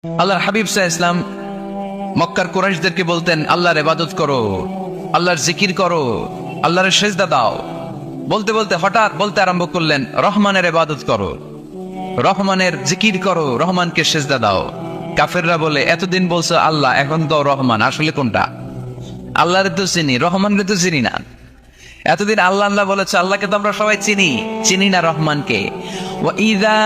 আল্লাহর হাবিব সাল্লাল্লাহু আলাইহি ওয়াসাল্লাম মক্কার কুরাইশদেরকে বলতেন, আল্লাহর ইবাদত করো, আল্লাহর জিকির করো, আল্লাহর সেজদা দাও। বলতে বলতে হঠাৎ বলতে আরম্ভ করলেন, রহমানের ইবাদত করো, রহমানের জিকির করো, রহমানকে সেজদা দাও। কাফেররা বলে, এতদিন বলছো আল্লাহ, এখন তো রহমান, আসলে কোনটা? আল্লাহরে তো চিনি, রহমানরে তো চিনি না। এতদিন আল্লাহ আল্লাহ বলেছে, আল্লাহকে তো আমরা সবাই চিনি না রহমানকে। ওয়া ইযা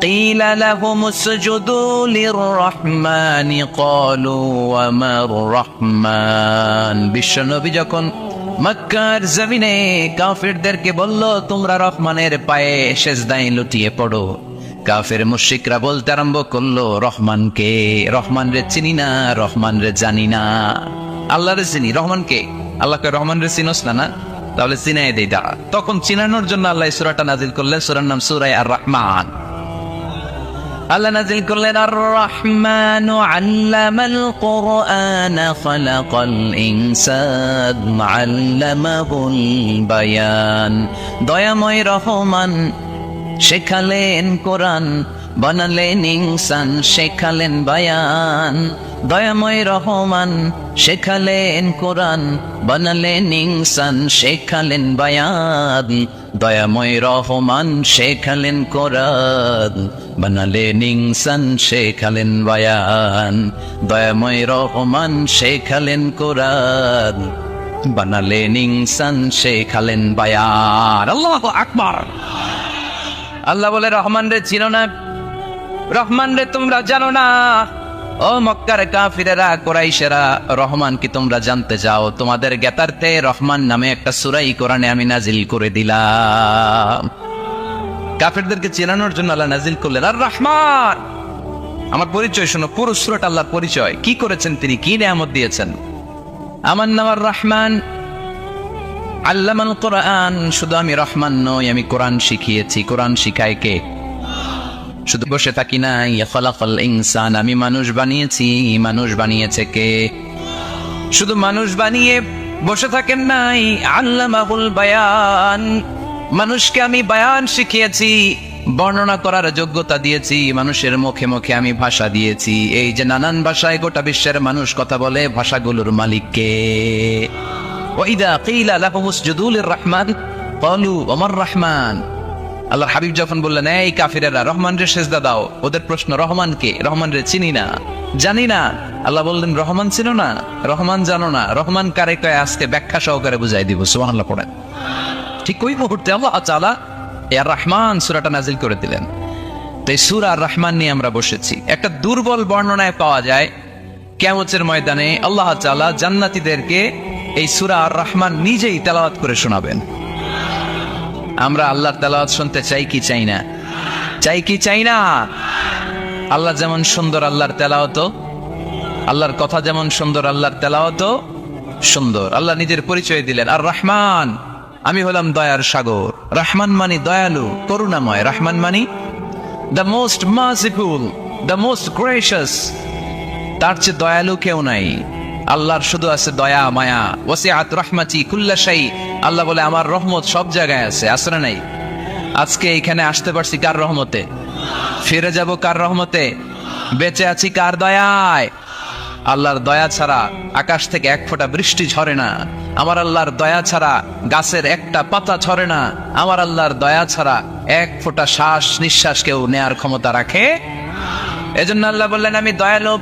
قيل لهم اسجدوا للرحمن قالوا وما الرحمن। বিশ্বনবী যখন মক্কার জমিনে কাফেরদেরকে বলল, তোমরা রহমানের পায়ে সেজদায় লুটিয়ে পড়ো, কাফের মুশরিকরা বলতে আরম্ভ করলো, রহমানকে, রহমান রে চিনি না, রহমান রে জানি না। আল্লাহ রে চিনি, রহমানকে, আল্লাহকে রহমান রে চিনোস না? তাহলে চিনাই দেই দাঁড়া। তখন চিনানোর জন্য আল্লাহ সূরাটা নাজিল করলেন, সূরার নাম সূরা আর রহমান। আল্লাহ নাযিল করলেন, আর রহমানু আল্লামাল কুরআন খালাকাল ইনসান আল্লামাহুল বায়ান। দয়াময় রহমান শেখালেন কোরআন, বানালেন ইনসান, শেখালেন বায়ান। দয়াময় রহমান শেখালেন কোরআন, বানালেন ইনসান, শেখালেন বায়ান। দয়াময় রহমান শেখালেন কোরআন, বানালেন ইনসান, শেখালেন বায়ান। দয়াময় রহমান শেখালেন কোরআন, বানালেন ইনসান, শেখালেন বায়ান। আল্লাহু আকবার। আল্লাহ বলে, রহমান রে চিনো না, রহমান রে তোমরা জানো না। ও মক্কার কাফিরেরা, কুরাইশেরা, রহমান কি তোমরা জানতে চাও? তোমাদের জ্ঞাতার্থে রহমান নামে একটা সূরা কোরআনে আমি নাজিল করে দিলাম। কাফিরদেরকে চেনানোর জন্য আল্লাহ নাজিল করলেন আর রহমান। আমার পরিচয় শোনো, পুরো সূরাটা আল্লাহর পরিচয়, কি করেছেন তিনি, কি নিয়ামত দিয়েছেন। আমার নাম আর রহমান, আল্লামাল কোরআন। শুধু আমি রহমান নই, আমি কোরআন শিখিয়েছি। কোরআন শিখায় কে? শুধু বসে থাকি নাই। খালাকাল ইনসান, আমি মানুষ বানিয়েছি। মানুষ বানিয়েছে কে? শুধু মানুষ বানিয়ে বসে থাকেন নাই, আল্লামাহুল বায়ান। মানুষকে আমি বায়ান শিখিয়েছি, বর্ণনা করার যোগ্যতা দিয়েছি। মানুষের মুখে মুখে আমি ভাষা দিয়েছি। এই যে নানান ভাষায় গোটা বিশ্বের মানুষ কথা বলে, ভাষাগুলোর মালিক কে? ওয়াইদা কিলা লাহুম উসজুদু লিররহমান ক্বালু ওমার রহমান। আল্লাহর হাবিব যখন বললেন, এই কাফিরেরা, রহমান রে সেজদা দাও, ওদের প্রশ্ন, রহমান কে? রহমান রে চিনি না, জানি না। আল্লাহ বললেন, রহমান চিনো না, রহমান জানো না, রহমান কারে কয় আজকে ব্যাখ্যা সহকারে বুঝাই দিব। সুবহানাল্লাহ পড়েন। ঠিক ওই মুহূর্তে আল্লাহ তাআলা আর রহমান সূরাটা নাজিল করে দিলেন। তো এই সূরা আর রহমান নিয়ে আমরা বসেছি। একটা দুর্বল বর্ণনায় পাওয়া যায়, কিয়ামতের ময়দানে আল্লাহ তাআলা জান্নাতীদেরকে এই সূরা আর রহমান নিজেই তেলাওয়াত করে শোনাবেন। আমরা আল্লাহর তেলাওয়াত শুনতে চাই কি চাই না? চাই কি চাই না? আল্লাহ যেমন সুন্দর, আল্লাহর তেলাওয়াতও, আল্লাহর কথা যেমন সুন্দর, আল্লাহর তেলাওয়াতও সুন্দর। আল্লাহ নিজের পরিচয় দিলেন, আর রহমান, আমি হলাম দয়ার সাগর। রহমান মানি দয়ালু, করুণাময়। রহমান মানি the most merciful, the most gracious. তার চেয়ে দয়ালু কেউ নাই। আল্লাহর শুধু আছে দয়া, মায়া। ওয়াসিআত রাহমাতি কুল্লা শাই। আল্লাহ বলে, আমার রহমত সব জায়গায় আছে। আছে না নাই? আজকে এখানে আসতে পারছি কার রহমতে? ফিরে যাব কার রহমতে? বেঁচে আছি কার দয়ায়? আল্লাহর দয়া ছাড়া আকাশ থেকে এক ফোঁটা বৃষ্টি ঝরে না। আমার আল্লাহর দয়া ছাড়া গাছের একটা পাতা ঝরে না। আমার আল্লাহর দয়া ছাড়া এক ফোঁটা শ্বাস নিঃশ্বাস কেউ নেয়ার ক্ষমতা রাখে? এজন্য আল্লাহ বললেন, আমি দয়ালু,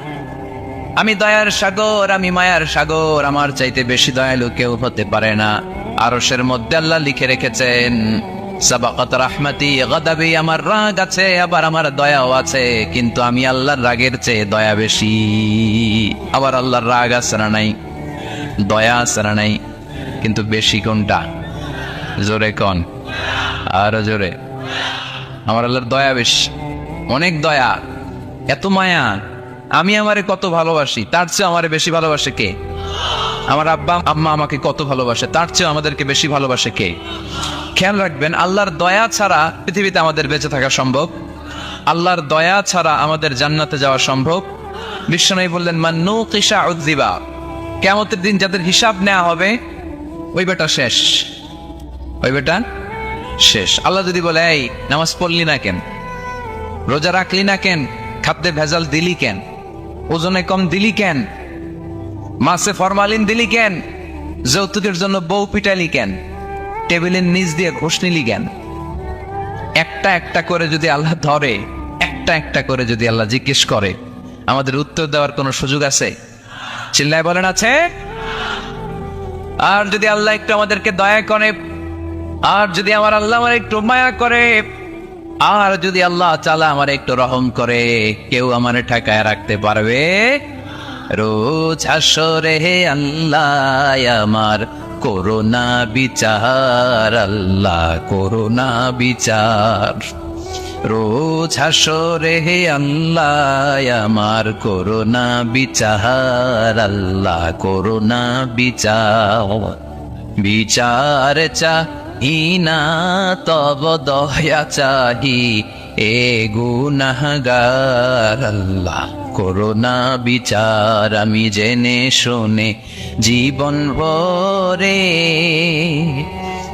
আমি দয়ার সাগর, আমি মায়ার সাগর। আমার চাইতে বেশি দয়ালু কেউ হতে পারে না। আরশের মধ্যে আল্লাহ লিখে রেখেছেন, সাবাকাত রাহমাতি গাদাবি। আমার রাগ আছে, আবার আমার দয়াও আছে, কিন্তু আমি আল্লাহর রাগের চেয়ে দয়া বেশি। আবার আল্লাহর রাগ আছে না নাই? দয়া আছে না নাই? কিন্তু বেশি কোনটা? জোরে কোন? আরো জোরে। আমার আল্লাহর দয়া বেশি, অনেক দয়া, এত মায়া। আমি আমারে কত ভালোবাসি, তার চেয়ে আমারে বেশি ভালোবাসে কে? আমার আব্বা আম্মা আমাকে কত ভালোবাসে, তার চেয়ে আমাদেরকে বেশি ভালোবাসে কে? খেয়াল রাখবেন, আল্লাহর দয়া ছাড়া পৃথিবীতে আমাদের বেঁচে থাকা সম্ভব। আল্লাহর দয়া ছাড়া আমাদের জান্নাতে যাওয়া সম্ভব। বিশ্বনবী বললেন, মান নুকিশা উযযিবা। কিয়ামতের দিন যাদের হিসাব নেওয়া হবে, ওই বেটা শেষ, ওই বেটা শেষ। আল্লাহ যদি বলে, এই নামাজ পড়লি না কেন, রোজা রাখলি না কেন, খাদ্যে ভেজাল দিলি কেন? ওজনে কম দিলি কেন? মাছে ফরমালিন দিলি কেন? যৌতুকের জন্য বউ পিটালি কেন? টেবিলের নিচ দিয়ে ঘুষ নিলি কেন? একটা একটা করে যদি আল্লাহ ধরে, একটা একটা করে যদি আল্লাহ জিজ্ঞেস করে, আমাদের উত্তর দেওয়ার কোনো সুযোগ আছে? চিল্লায় বলেন আছে? আর যদি আল্লাহ একটু আমাদেরকে দয়া করে, আর যদি আমার আল্লাহ আমার একটু মায়া করে, আর যদি আল্লাহ তাআলা আমার একটু রহম করে, কেউ আমার ঠেকায় রাখতে পারবে? রোজ হাসরে হে আল্লাহ আমার করোনা বিচার, আল্লাহ করোনা বিচার। রোজ হাসরে হে আল্লাহ আমার করোনা বিচার, আল্লাহ করোনা বিচার। বিচার চাহি না তব দয়া চাহি, এ গুনাহগার, আল্লাহ করোনা বিচার। আমি জেনে শুনে জীবন ভরে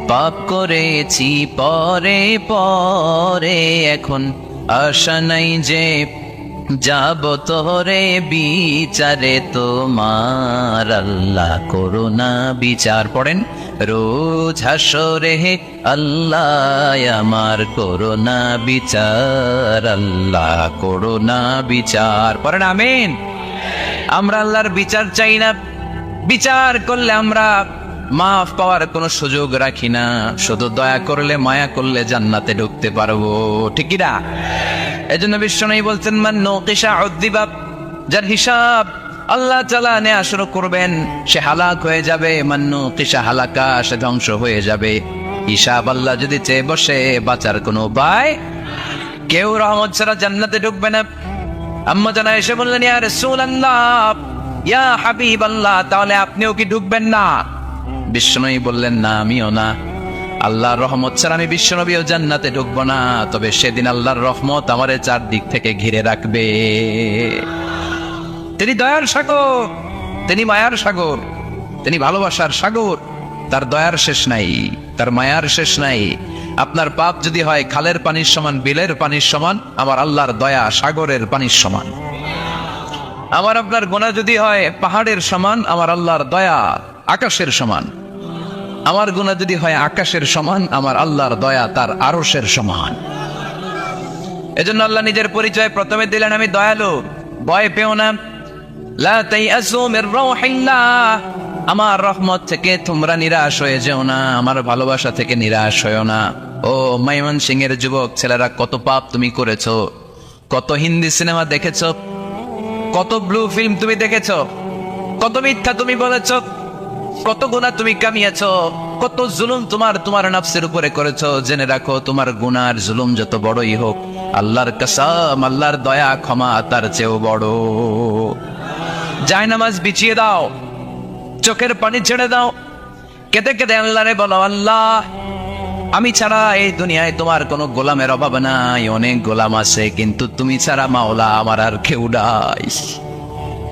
পাপ করেছি পরে পরে, এখন আশা নাই যে যাব তোরে বিচারে তোমার, আল্লাহ করোনা বিচার। পড়েন, রোজ হাসরে হে আল্লাহ আমার করোনা বিচার, আল্লাহ করোনা বিচার। পড়েন আমিন। আমরা আল্লাহর বিচার চাই না। বিচার করলে আমরা মাফ পাওয়ার কোনো সুযোগ রাখি না। শুধু দয়া করলে, মায়া করলে জান্নাতে ঢুকতে পারবো, ঠিক কি না? এজন্য বিশ্বনবী বলছেন, মান নুকিশা উযযিবা, যার হিসাব আল্লাহ তাআলা নেয়া শুরু করবেন সে হালাক হয়ে যাবে। মান নুকিশা হালাকা, সে ধ্বংস হয়ে যাবে। হিসাব আল্লাহ যদি চেয়ে বসে, বাঁচার কোনো উপায়। কেউ রহমত ছাড়া জান্নাতে ঢুকবে না। আম্মা জানা এসে বললেন, ইয়া রাসূলুল্লাহ, ইয়া হাবিবাল্লাহ, তাহলে আপনিও কি ঢুকবেন না? বিশ্বনবী বললেন, না, আমিও না। আল্লাহর রহমত ছাড়া আমি বিশ্বনবীও জান্নাতে ঢুকবো না। তবে সেদিন আল্লাহর রহমত আমারে চারদিক থেকে ঘিরে রাখবে। তিনি দয়ার সাগর, তিনি মায়ার সাগর, তিনি ভালোবাসার সাগর। তার দয়ার শেষ নাই, তার মায়ার শেষ নাই। আপনার পাপ যদি হয় খালের পানির সমান, বিলের পানির সমান, আমার আল্লাহর দয়া সাগরের পানির সমান। আমার আপনার গুনাহ যদি হয় পাহাড়ের সমান, আমার আল্লাহর দয়া আকাশের সমান। আমার গুনাহ যদি হয় আকাশের সমান, আমার আল্লাহর দয়া তার আরশের সমান। এজন্য আল্লাহ নিজের পরিচয় প্রথমে দিলেন, আমি দয়ালু, ভয় পেও না। লা তাইয়াসু মির রাউহিল্লাহ, আমার রহমত থেকে তোমরা নিরাশ হয়ে যেও না, আমার ভালোবাসা থেকে নিরাশ হয়েও না। ও ময়মনসিংহের যুবক ছেলেরা, কত পাপ তুমি করেছো, কত হিন্দি সিনেমা দেখেছো, কত ব্লু ফিল্ম তুমি দেখেছো, কত মিথ্যা তুমি বলেছো, কত গুনাহ তুমি কামিয়েছো, কত জুলুম তোমার নফসের উপরে করেছো। জেনে রাখো, তোমার গুনার জুলুম যত বড়ই হোক, আল্লাহর কসম, আল্লাহর দয়া ক্ষমা তার চেয়েও বড়। জায়নামাজ বিছিয়ে দাও, চোখের পানি ছেড়ে দাও, কেঁদে কেঁদে আল্লাহরে বলো, আল্লাহ আমি ছাড়া এই দুনিয়ায় তোমার কোনো গোলামের অভাব নাই। অনেক গোলাম আছে, কিন্তু তুমি ছাড়া মাওলা আমার আর কেউ নাই।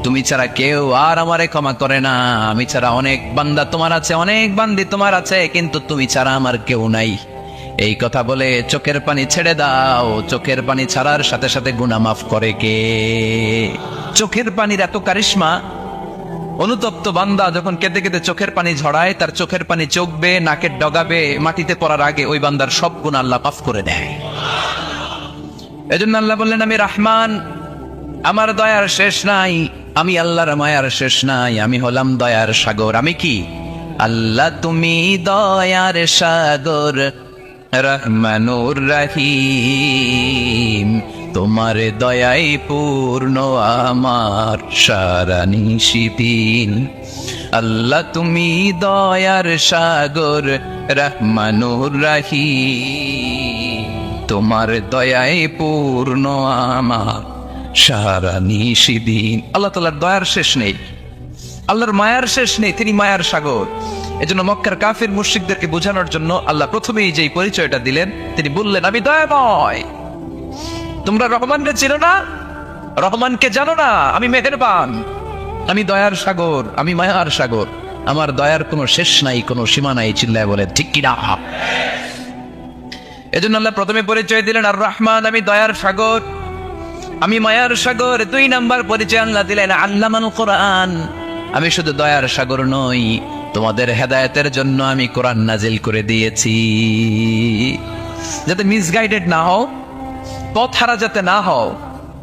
তুমি ছাড়া কেউ আর আমারে ক্ষমা করে না। আমি ছাড়া অনেক বান্দা তোমার আছে, অনেক বান্দি তোমার আছে, কিন্তু তুমি ছাড়া আমার কেউ নাই। এই কথা বলে চোখের পানি ছেড়ে দাও। চোখের পানি ছাড়ার সাথে সাথে গুনাহ মাফ করে কে? চোখের পানির এত কারিশমা, অনুতপ্ত বান্দা যখন কেঁদে কেঁদে চোখের পানি ঝরায়, তার চোখের পানি চোখবে, নাকের ডগাবে, মাটিতে পড়ার আগে ওই বান্দার সব গুনাহ আল্লাহ মাফ করে দেয়। এজন্য আল্লাহ বললেন, আমি রহমান, আমার দয়ার শেষ নাই। আমি আল্লাহর মায়ার শেষ নাই। আমি হলাম দয়ার সাগর। আমি কি? আল্লাহ তুমি দয়ার সাগর, রহমানুর রহিম, তোমার দয়াই পূর্ণ আমার সারা নিশিদিন। আল্লাহ তুমি দয়ার সাগর, রহমানুর রহিম, তোমার দয়াই পূর্ণ আমার সারা নিশিদিন। আল্লাহ তাআলার দয়ার শেষ নেই, আল্লাহর মায়ার শেষ নেই, তিনি মায়ার সাগর। এজন্য মক্কার কাফির মুশরিকদেরকে বোঝানোর জন্য আল্লাহ প্রথমেই যেই পরিচয়টা দিলেন, তিনি বললেন, আমি দয়াময়। তোমরা রহমানকে চিনো না, রহমানকে জানো না? আমি মেহেরবান, আমি দয়ার সাগর, আমি মায়ার সাগর। আমার দয়ার কোনো শেষ নাই, কোনো সীমা নাই। চিল্লায় বলে ঠিক কিনা? এজন্য আল্লাহ প্রথমে পরিচয় দিলেন আর রহমান, আমি দয়ার সাগর। আমি মায়ার সাগর। 2 নাম্বার পরিচয় আল্লাহ দিলেন আল্লামাল কোরআন। আমি শুধু দয়ার সাগর নই, তোমাদের হেদায়েতের জন্য আমি কোরআন নাজিল করে দিয়েছি, যাতে মিসগাইডেড না হও, পথ হারা যাতে না হও।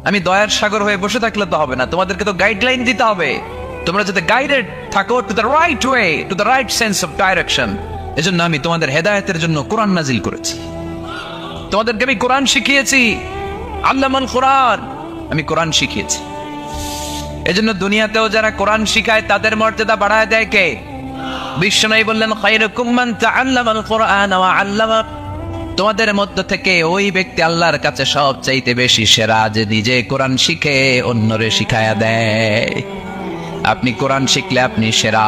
আমি দয়ার সাগর হয়ে বসে থাকলে তো হবে না, তোমাদেরকে তো গাইডলাইন দিতে হবে, তোমরা যাতে গাইডেড থাকো to the right way, to the right sense of direction. এজন্য আমি তোমাদের হেদায়েতের জন্য কোরআন নাজিল করেছি, তোমাদেরকে আমি কোরআন শিখিয়েছি। আল্লামাল কোরআন, আমি কোরআন শিখিয়েছি। এজন্য দুনিয়াতেও যারা কোরআন শিখায় তাদের মর্যাদা বাড়ায় দেয় কে? বিশ্বনবী বললেন খায়রুকুম মান তাআল্লামাল কোরআন ওয়া আল্লামা। তোমাদের মধ্য থেকে ওই ব্যক্তি আল্লাহর কাছে সবচাইতে বেশি সেরা, যে নিজে কোরআন শিখে অন্যরে শিখায়া দেয়। আপনি কোরআন শিখলে আপনি সেরা,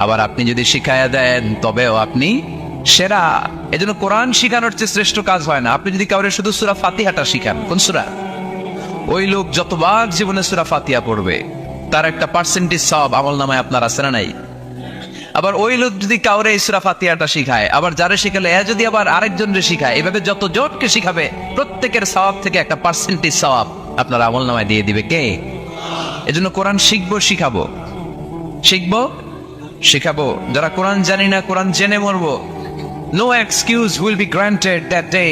আবার আপনি যদি শিখায়া দেন তবেও আপনি সেরা। এজন্য কোরআন শিখানোর চেয়ে শ্রেষ্ঠ কাজ হয় না। আপনি যদি কাউরে শুধু সূরা ফাতিহাটা শিখান, কোন সূরা, ওই লোক যতবার জীবনে সূরা ফাতিহা পড়বে তার একটা পার্সেন্টেজ সওয়াব আমলনামায় আপনার আছে না নাই? আবার ওই লোক যদি কাউরে এই সূরা ফাতিহাটা শিখায়, আবার যারে শিখালে এ যদি আবার আরেকজনরে শিখায়, এভাবে যত জনকে শিখাবে প্রত্যেকের সওয়াব থেকে একটা পার্সেন্টেজ সওয়াব আপনার আমলনামায় দিয়ে দিবে কে? এজন্য কোরআন শিখবো, শিখাবো, শিখবো, শিখাবো। যারা কোরআন জানি না, কোরআন জেনে মরবো। No excuse will be granted that day.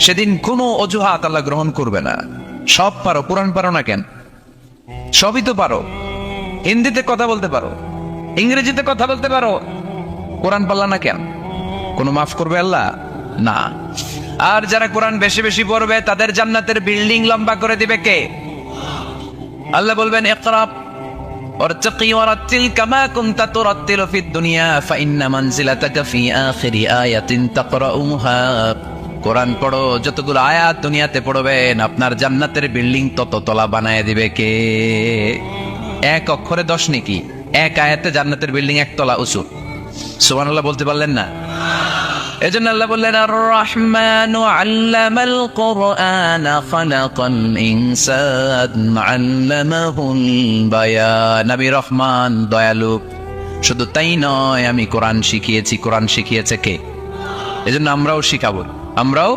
সেদিন কোনো অজুহাত আল্লাহ গ্রহণ করবে না। সব পারো, কোরআন পারো না কেন? সবই তো পারো। হিন্দিতে কথা বলতে পারো, ইংরেজিতে কথা বলতে পারো, কোরআন পারলা না কেন? কোনো মাফ করবে আল্লাহ? না। আর যারা কোরআন বেশি বেশি পড়বে তাদের জান্নাতের বিল্ডিং লম্বা করে দিবে কে? আল্লাহ বলবেন ইকরা ওয়ারতাকি ওয়ারাতিল কামা কুনতা তুরাতিলু ফিদ দুনিয়া ফাইন্না মানজিলাতাকা ফি আখিরি আয়াতিন তাকরাউহা। কোরআন পড়ো, যতগুলো আয়াত দুনিয়াতে পড়বেন আপনার জান্নাতের বিল্ডিং তত তলা বানায় দিবে কে? 1 অক্ষরে 10 নেকি, 1 আয়াতে জান্নাতের বিল্ডিং 1 তলা উঁচু। সুবহানাল্লাহ বলতে পারলেন না? এজন্য আল্লাহ বললেন আর রহমানু আল্লামাল কোরআন খালাকাল ইনসান আল্লামাহুল বায়ান। আমি রহমান, দয়ালু। শুধু তাই নয়, আমি কোরআন শিখিয়েছি। কোরআন শিখিয়েছে কে? এজন্য আমরাও শিখাবো, আমরাও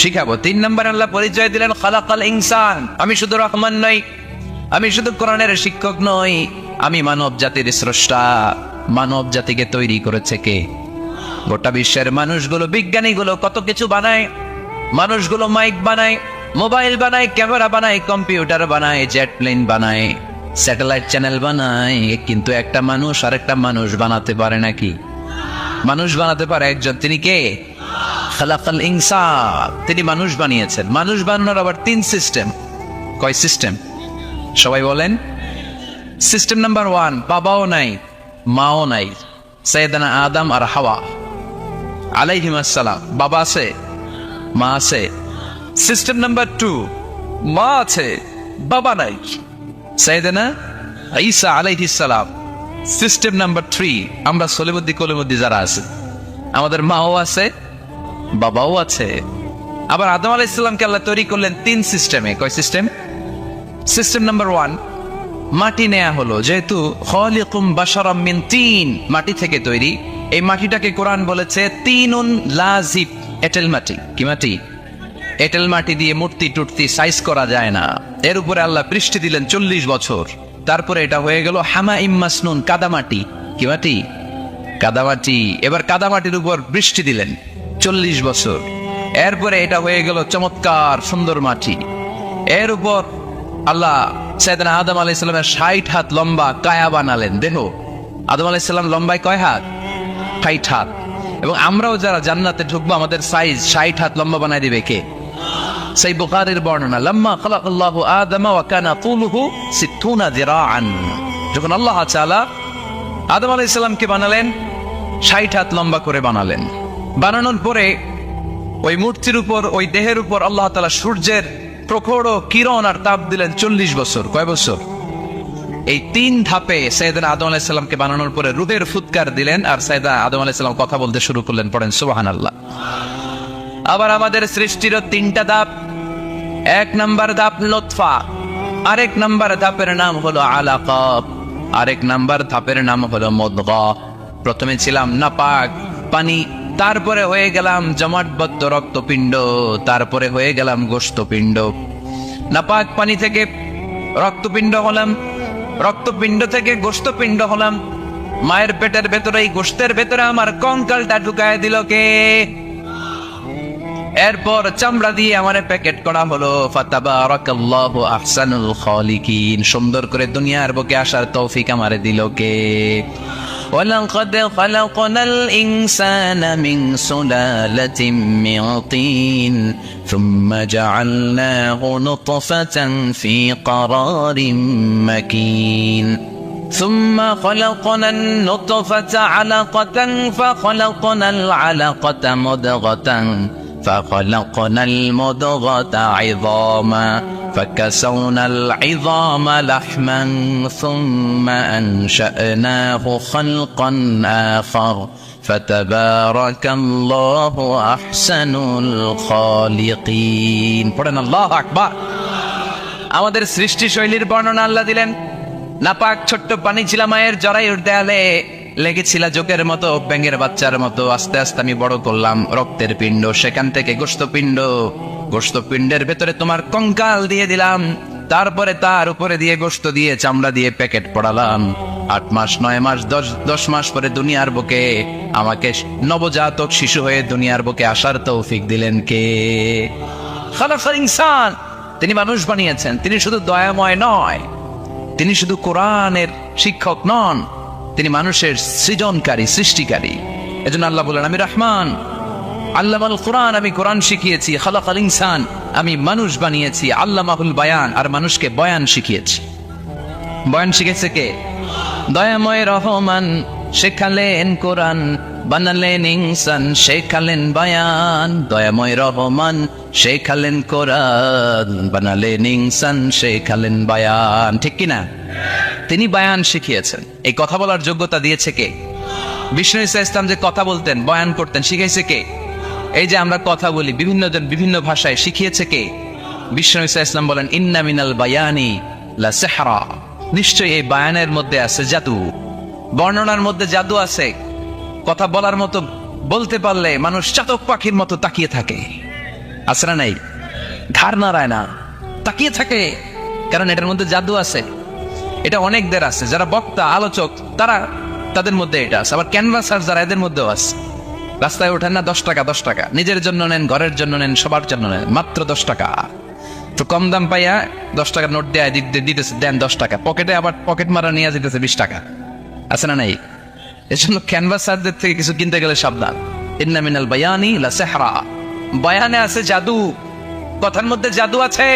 শিখাবো। 3 নম্বর আল্লাহ পরিচয় দিলেন খালাকাল ইনসান। আমি শুধু রহমান নই, আমি শুধু কোরআনের শিক্ষক নই, আমি মানব জাতির স্রষ্টা। মানব জাতিকে তৈরি করেছে কে? গোটা বিশ্বের মানুষগুলো, বিজ্ঞানীগুলো কত কিছু বানায়। মানুষগুলো মাইক বানায়, মোবাইল বানায়, ক্যামেরা বানায়, কম্পিউটার বানায়, জেট প্লেন বানায়, স্যাটেলাইট চ্যানেল বানায়, কিন্তু একটা মানুষ আরেকটা মানুষ বানাতে পারে নাকি? মানুষ বানাতে পারে একজন, তিনি কে? খালাকাল ইনসান, তিনি মানুষ বানিয়েছেন। মানুষ বানানোর আবার 3 সিস্টেম। কয় সিস্টেম? সবাই বলেন। সিস্টেম নাম্বার 1, বাবাও নাই, মাও নাই, সাইয়েদানা আদম আর হাওয়া আলাইহিস সালাম। বাবা আছে, মা আছে। সিস্টেম নাম্বার 2, মা আছে, বাবা নাই, সাইয়েদানা ঈসা আলাইহিস সালাম। সিস্টেম নাম্বার 3, আমরা সলিমুদ্দি কলিমুদ্দি যারা আছে, আমাদের মাও আছে, বাবাও আছে। আবার আদম আলাইহিস সালামকে আল্লাহ তৈরি করলেন 3 সিস্টেমে। কয় সিস্টেম? সিস্টেম নাম্বার 1, মাটি নেয়া হলো, যেহেতু খালিকুম বাশারাম মিন তিন, মাটি থেকে তৈরি। এই মাটিটাকে কোরআন বলেছে তিনুন লাজিব, এঁটেল মাটি। কি মাটি? এঁটেল মাটি দিয়ে মূর্তি টুর্তি সাইজ করা যায় না। এর উপরে আল্লাহ বৃষ্টি দিলেন 40 বছর, তারপরে এটা হয়ে গেল হামাইম মাসনুন, কাদামাটি। কি মাটি? কাদামাটি। এবার কাদামাটির উপর বৃষ্টি দিলেন 40 বছর, এরপরে এটা হয়ে গেল চমৎকার সুন্দর মাটি। এর উপর আল্লাহ সাইয়েদনা আদম আলাইহিস সালামের 60 হাত লম্বা কায়া বানালেন, দেহ। আদম আলাইহিস সালাম লম্বায় কয় হাত? 60 হাত। এবং আমরাও যারা জান্নাতে ঢুকবো আমাদের সাইজ 60 হাত লম্বা বানায় দিবে কে? সেই বুখারীর বর্ণনা, লাম্মা খালাকাল্লাহু আদম ওয়া কানা তুলুহু 60 যিরাআন। যখন আল্লাহ তাআলা আদম আলাইহিস সালামকে বানালেন 60 হাত লম্বা করে বানালেন। বানানোর পরে ওই মূর্তির উপর, ওই দেহের উপর আল্লাহ তাআলা সূর্যের প্রখর কিরণ আর তাপ দিলেন 40 বছর। কয় বছর? এই 3 ধাপে সাইয়েদনা আদম আলাইহিস সালামকে বানানোর পরে রূহের ফুৎকার দিলেন, আর সাইয়েদনা আদম আলাইহিস সালাম কথা বলতে শুরু করলেন। পড়েন সুবহানাল্লাহ। আবার আমাদের সৃষ্টিরও 3টা ধাপ। 1 নাম্বার ধাপ লুতফা, আরেক নাম্বার ধাপের নাম হলো আলাকা, আরেক নাম্বার ধাপের নাম হলো মুদগা। প্রথমে ছিলাম নাপাক পানি, তারপরে হয়ে গেলাম জমাটবদ্ধ রক্তপিণ্ড, তারপরে হয়ে গেলাম গোশতপিণ্ড। নাপাক পানি থেকে রক্তপিণ্ড হলাম, রক্তপিণ্ড থেকে গোশতপিণ্ড হলাম, মায়ের পেটের ভেতরে এই গোশতের ভেতরে আমার কঙ্কালটা ঢুকায় দিল কে? এরপর চামড়া দিয়ে আমার প্যাকেট করা হলো। ফাতাবারাকাল্লাহু আহসানুল খালিকিন, সুন্দর করে দুনিয়ার বুকে আসার তৌফিক আমারে দিল কে? ওয়ালাকাদ খালাকনাল ইনসানা মিন সুলালাতিন মিন তিন সুম্মা জাআলনাহু নুতফাতান ফি ক্বারারিন মাকিন ثم خلقنا النطفة علقة فخلقنا العلقة مضغة فخلقنا المضغة عظاما فكسونا العظام لحما ثم أنشأناه خلقا آخر فتبارك الله أحسن الخالقين. পড়েন আল্লাহু আকবার। আমাদের সৃষ্টি শৈলীর বর্ণনা আল্লাহ দিলেন। নাপাক ছোট্ট পানি ছিল মায়ের জরায়ুর দেয়ালে, লেগেছিল জোকের মতো, ব্যাঙের বাচ্চার মতো। আস্তে আস্তে আমি বড় করলাম রক্তের পিণ্ড, সেখান থেকে গোশতপিণ্ড, গোশতপিণ্ডের ভেতরে তোমার কঙ্কাল দিয়ে দিলাম, তারপরে তার উপরে দিয়ে গোশত দিয়ে চামড়া দিয়ে প্যাকেট পড়ালাম। 8 মাস 9 মাস 10 মাস পরে দুনিয়ার বুকে আমাকে নবজাতক শিশু হয়ে দুনিয়ার বুকে আসার তৌফিক দিলেন কে? খালাকাল ইনসান, তিনি মানুষ বানিয়েছেন। তিনি শুধু দয়াময় নয়, তিনি শুধু কোরআনের শিক্ষক নন, তিনি মানুষের সৃজনকারী, সৃষ্টিকারী। এজন্য আল্লাহ বলেন, আমি রহমান, আল্লামাল কোরআন, আমি কোরআন শিখিয়েছি। খালাকাল ইনসান, আমি মানুষ বানিয়েছি। আল্লামাহুল বায়ান, আর মানুষকে বয়ান শিখিয়েছি। বয়ান শিখেছে কে? দয়াময় রহমান শেখালেন কোরআন, বানালেন ইনসান, শেখালেন বায়ান। দয়াময় রহমান শেখালেন কোরআন, বানালেন ইনসান, শেখালেন বায়ান। ঠিক কিনা? তিনি বায়ান শিখিয়েছেন। এই কথা বলার যোগ্যতা দিয়েছে কে? বিষ্ণু ঈসা ইসলাম যে কথা বলতেন, বয়ান করতেন, শিখাইছে কে? এই যে আমরা কথা বলি বিভিন্ন জন বিভিন্ন ভাষায়, শিখিয়েছে কে? বিষ্ণু ঈসা ইসলাম বলেন, ইন্না মিনাল বায়ানি লা সিহরা, নিশ্চয়ই এই বায়ানের মধ্যে আছে জাদু, বর্ণনার মধ্যে জাদু আছে। কথা বলার মতো, বলতে পারলে মানুষ চাতক পাখির মতো তাকিয়ে থাকে, আছে না নাই? ঘাড় নাড়ায় না, তাকিয়ে থাকে, কারণ এটার মধ্যে জাদু আছে। এটা অনেকদের আছে, যারা বক্তা আলোচক তারা, তাদের মধ্যে এটা আছে। আবার ক্যানভাসার যারা, এদের মধ্যেও আছে। রাস্তায় ওঠেন না 10 টাকা 10 টাকা, নিজের জন্য নেন, ঘরের জন্য নেন, সবার জন্য নেন, মাত্র 10 টাকা। তো কম দাম পাইয়া 10 টাকার নোট দেয় দিতেছে, দেন 10 টাকা, পকেটে আবার পকেট মারা নিয়ে যেতেছে 20 টাকা, আছে না নাই? এজন্য ক্যানভাসারদের থেকে কিছু কিনতে গেলে সাবধান। ইন্না মিনাল বায়ানি লা সিহরা, বয়ানে আছে জাদু, কথার মধ্যে জাদু আছে।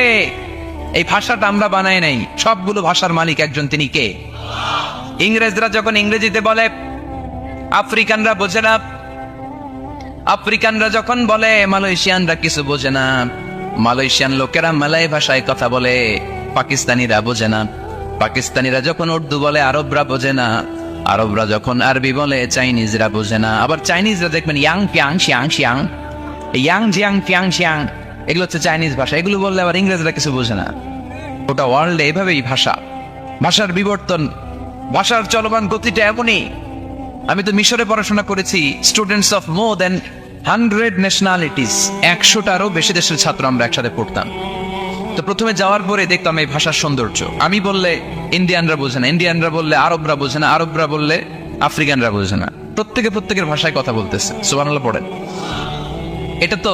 এই ভাষাটা আমরা বানাই নাই, সবগুলো ভাষার মালিক একজন, তিনি কে? ইংরেজরা যখন ইংরেজিতে বলে আফ্রিকানরা বোঝে না, আফ্রিকানরা যখন বলে মালয়েশিয়ানরা কিছু বোঝে না, মালয়েশিয়ান লোকেরা মালয় ভাষায় কথা বলে, পাকিস্তানিরা বোঝে না, পাকিস্তানিরা যখন উর্দু বলে আরবরা বোঝে না, আরবরা যখন আরবি বলে চাইনিজরা বোঝে না। আবার চাইনিজরা দেখবেন ইয়াং পিয়াং শিয়াং শিয়াং, ইয়াং জিয়াং পিয়াং শিয়াং, এগুলো হচ্ছে চাইনিজ ভাষা। এগুলো বললে আবার ইংরেজরা কিছু বোঝে না। ওটা ওয়ার্ল্ডে এভাবেই ভাষা, ভাষার বিবর্তন, ভাষার চলমান গতিটা এমনই। আমি তো মিশরে পড়াশোনা করেছি, students of more than 100 nationalities, 100টারও বেশি দেশের ছাত্র আমরা একসাথে পড়তাম। তো প্রথমে যাওয়ার পরে দেখতাম এই ভাষার সৌন্দর্য। আমি বললে ইন্ডিয়ানরা বোঝে না, ইন্ডিয়ানরা বললে আরবরা বোঝে না, আরবরা বললে আফ্রিকানরা বোঝে না। প্রত্যেকে প্রত্যেকের ভাষায় কথা বলতেছে। সুবহানাল্লাহ পড়েন। এটা তো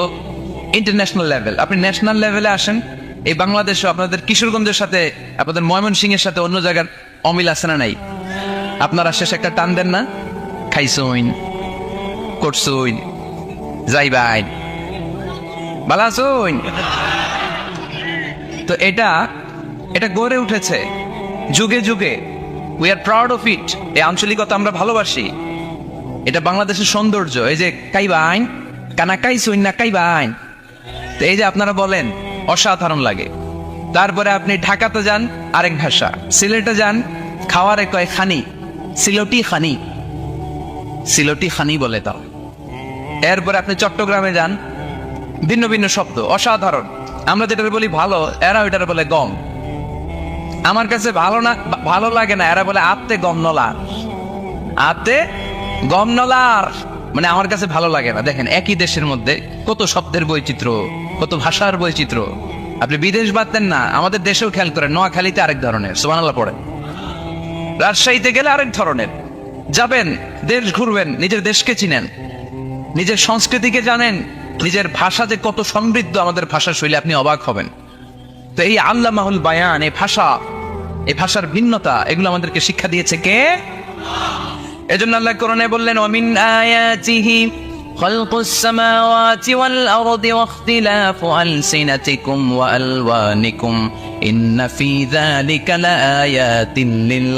ইন্টারন্যাশনাল লেভেল। আপনি ন্যাশনাল লেভেলে আসেন, এই বাংলাদেশও আপনাদের কিশোরগঞ্জের সাথে, আপনাদের ময়মনসিংহের সাথে অন্য জায়গার অমিল আছে না নাই? আপনারা শেষে একটা টান দেন না, খাইছইন, করছইন, যাইবাইন, ভালো আছইন। তো এটা গড়ে উঠেছে যুগে যুগে। We are proud of it. এই আঞ্চলিকতা আমরা ভালোবাসি, এটা বাংলাদেশের সৌন্দর্য। এই যে কাইবাইন, কানা কাইছইন না কাইবাইন, তো এই যে আপনারা বলেন, অসাধারণ লাগে। তারপরে আপনি ঢাকাতে যান, আরেক ভাষা। সিলেটে যান, খাওয়ারে কয় খানি, সিলটি খানি, সিলটি খানি বলে তাও। এরপরে আপনি চট্টগ্রামে যান, ভিন্ন ভিন্ন শব্দ, অসাধারণ। আমরা যেটা বলি ভালো, এরা ওইটার বলে গম। আমার কাছে ভালো না, ভালো লাগে না, এরা বলে আত্তে গম নলার, আত্তে গম নলার, মানে আমার কাছে ভালো লাগে না। দেখেন, একই দেশের মধ্যে কত শব্দের বৈচিত্র্য, কত ভাষার বৈচিত্র্য। আপনি বিদেশ বাদতেন না, আমাদের দেশেও খেয়াল করেন, নোয়াখালীতে আরেক ধরনের, সুবহানাল্লাহ পড়েন। রাজশাহীতে গেলে আরেক ধরনের। যাবেন, দেশ ঘুরবেন, নিজের দেশকে চিনেন, নিজের সংস্কৃতিকে জানেন, নিজের ভাষা যে কত সমৃদ্ধ, আমাদের ভাষা শৈলী, আপনি অবাক হবেন। তো এই আল্লামাহুল বায়ান, এই ভাষা, এই ভাষার ভিন্নতা, এগুলো আমাদেরকে শিক্ষা দিয়েছে কে? এজন্য আল্লাহ কোরআনে বললেন, ওয়ামিন আয়াতিহি খালকুস সামাওয়াতি ওয়াল আরদি ওয়াখতিলাফু আলসিনাতিকুম ওয়া আলওয়ানিকুম ইন্না ফি যালিকা লাআয়াতিন লিল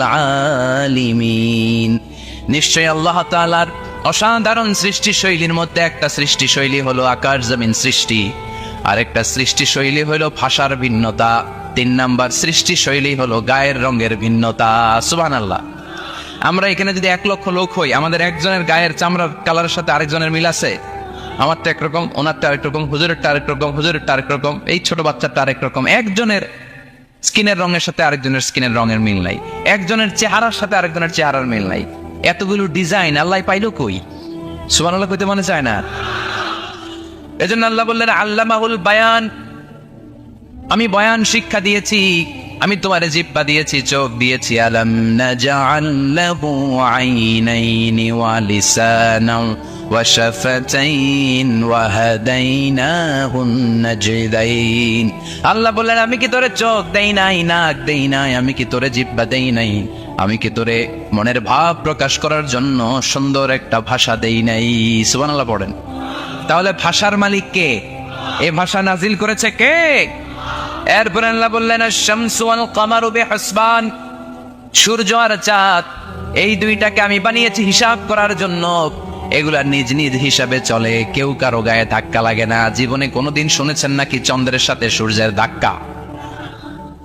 আলিমিন। নিশ্চয় আল্লাহ তাআলার অসাধারণ সৃষ্টি শৈলীর মধ্যে একটা সৃষ্টি শৈলী হলো আকাশ জমিন সৃষ্টি, আর একটা সৃষ্টি শৈলী হলো ভাষার ভিন্নতা, 3 নাম্বার সৃষ্টি শৈলী হলো গায়ের রঙের ভিন্নতা। সুবহানাল্লাহ। আমরা এখানে যদি 1 লক্ষ লোক হই, আমাদের একজনের গায়ের চামড়ার কালারের সাথে আরেকজনের মিল আছে? আমারটা একরকম, ওনারটা আরেক রকম, হুজুরেরটা আরেক রকম, হুজুরেরটা আরেক রকম, এই ছোট বাচ্চাটা আরেক রকম। একজনের স্কিনের রঙের সাথে আরেকজনের স্কিনের রঙের মিল নাই, একজনের চেহারার সাথে আরেকজনের চেহারার মিল নাই। এতগুলো ডিজাইন আল্লাহ পাইলো কই? সুবহানাল্লাহ কইতে মনে চায় না? এজন্য আল্লাহ বললেন আল্লামাহুল বায়ান, আমি বয়ান শিক্ষা দিয়েছি, আমি তোমারে জিহ্বা দিয়েছি, চোখ দিয়েছি। আলাম নাজআল লাহু আইনাইনি ওয়া লিসানান ওয়া শাফাতাইন ওয়া হাদাইনাহুন নাজদাইন। আল্লাহ বললেন, আমি কি তোরে চোখ দেই নাই, নাক দেই নাই, আমি কি তোরে জিহ্বা দেই নাই, আমি কি তোরে মনের ভাব প্রকাশ করার জন্য সুন্দর একটা ভাষা দেই নাই? সুবহানাল্লাহ পড়েন। তাহলে ভাষার মালিক কে? এই ভাষা নাজিল করেছে কে? এরপরে আল্লাহ বললেন, আশ-শামসু ওয়াল কামারু বিহিসবান, সূর্য আর চাঁদ, এই দুইটাকে আমি বানিয়েছি হিসাব করার জন্য। এগুলা নিজ নিজ হিসাবে চলে, কেউ কারো গায়ে ধাক্কা লাগে না। জীবনে কোনোদিন শুনেছেন নাকি চন্দ্রের সাথে সূর্যের ধাক্কা?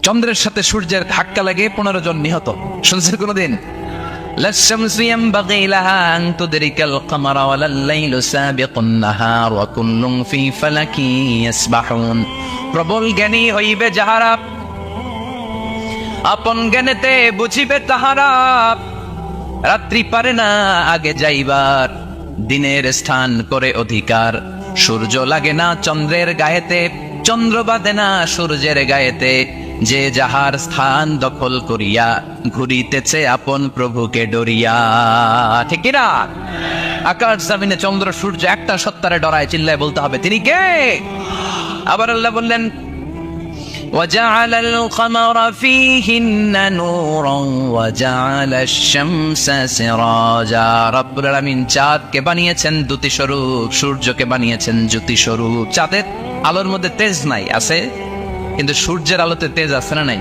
চন্দ্রের সাথে সূর্যের ধাক্কা লাগে 15 জন নিহত, শুনছেন কোনোদিন? লাশ-শামসু ইয়ানবাগি লাহা আন তুদরিকাল কামারা ওয়ালাল লাইলু সাবিকুন নাহার ওয়া কুল্লুন ফি ফালাকিন ইয়াসবাহুন। প্রবল জ্ঞানী হইবে যাহারা, আপন জ্ঞানেতে বুঝিবে তাহারা। রাত্রি পারে না আগে যাইবার, দিনের স্থান করে অধিকার। সূর্য লাগে না চন্দ্রের গায়েতে, চন্দ্র বাঁধে না সূর্যের গায়েতে। যে যাহার স্থান দখল করিয়া, ঘুরিতেছে আপন প্রভুকে ডরিয়া। ঠিক না? আকাশ জমিনে চন্দ্র সূর্য একটা সত্তারে ডরায়, চিল্লায় বলতে হবে তিনি কে? আবার আল্লাহ বললেন, وَجَعَلَ الْقَمَرَ فِيهِنَّ نُورًا وَجَعَلَ الشَّمْسَ سِرَاجًا। রব্বুল আলামিন চাঁদকে বানিয়েছেন দ্যুতি স্বরূপ, সূর্যকে বানিয়েছেন জ্যোতি স্বরূপ। চাঁদের আলোর মধ্যে তেজ নাই, আছে, কিন্তু সূর্যের আলোতে তেজ আছে না নাই?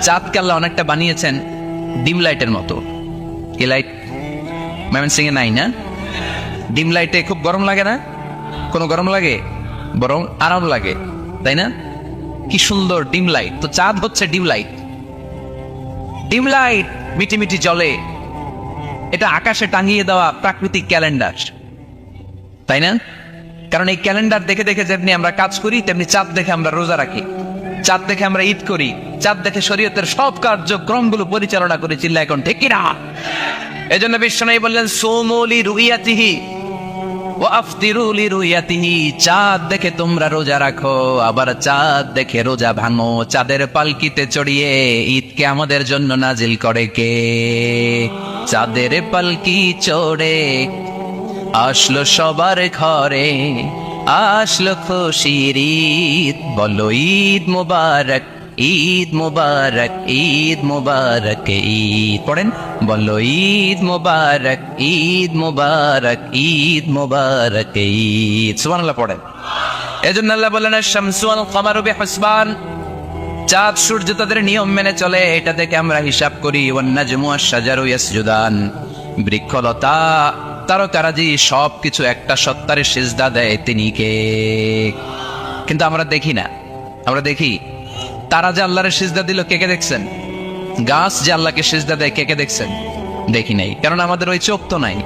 চাঁদকে আল্লাহ অনেকটা বানিয়েছেন ডিম লাইটের মতো। কি লাইট ময়মনসিং এ নাই না? ডিম লাইটে খুব গরম লাগে না? কোনো গরম লাগে? বরং আরাম লাগে, তাই না? কি সুন্দর ডিম লাইট। তো চাঁদ হচ্ছে ডিম লাইট। ডিম লাইট মিটি মিটি জ্বলে, এটা আকাশে টাঙিয়ে দেওয়া প্রাকৃতিক ক্যালেন্ডার, তাই না? কারণ এই ক্যালেন্ডার দেখে দেখে যেমনি আমরা কাজ করি, তেমনি চাঁদ দেখে আমরা রোজা রাখি, চাঁদ দেখে আমরা ঈদ করি, চাঁদ দেখে শরীয়তের সব কার্যক্রমগুলো পরিচালনা করি। চিল্লা এখন ঠিক কিনা? এই জন্য বিশ্বনবী বললেন, সুমু লিরুইয়াতিহি ওয়া আফতিরু লিরুইয়াতিহি। চাঁদ দেখে তোমরা রোজা রাখো, আবার চাঁদ দেখে রোজা ভাঙো। চাঁদের পালকিতে চড়িয়ে ঈদকে আমাদের জন্য নাজিল করে কে? চাঁদের পালকি চড়ে আসলো সবার ঘরে, আসলো খুশির ঈদ, বলো ঈদ মুবারক, ঈদ মুবারক, ঈদ মুবারক, ঈদ পড়েন, বলো ঈদ মুবারক, ঈদ মুবারক, ঈদ মুবারক, ঈদ। সুবহানাল্লাহ পড়েন। এজন্য আল্লাহ বলেন, আশ-শামসু ওয়াল কামারু বিহিসবান, চাঁদ সূর্য তাদের নিয়ম মেনে চলে, এটা থেকে আমরা হিসাব করি। ওয়ান নাজমু ওয়াশ-শাজারু ইয়াসজুদান, বৃক্ষলতা তারকারাজি সবকিছু একটা সত্তারে সিজদা দেয়, তিনি কে? কিন্তু আমরা দেখি না। আমরা দেখি তারা যে আল্লাহরে সিজদা দিল, কে কে দেখছেন? গাছ যে আল্লাহকে সিজদা দেয়, কে কে দেখছেন? দেখি নাই, কারণ আমাদের ওই চোখ তো নাই।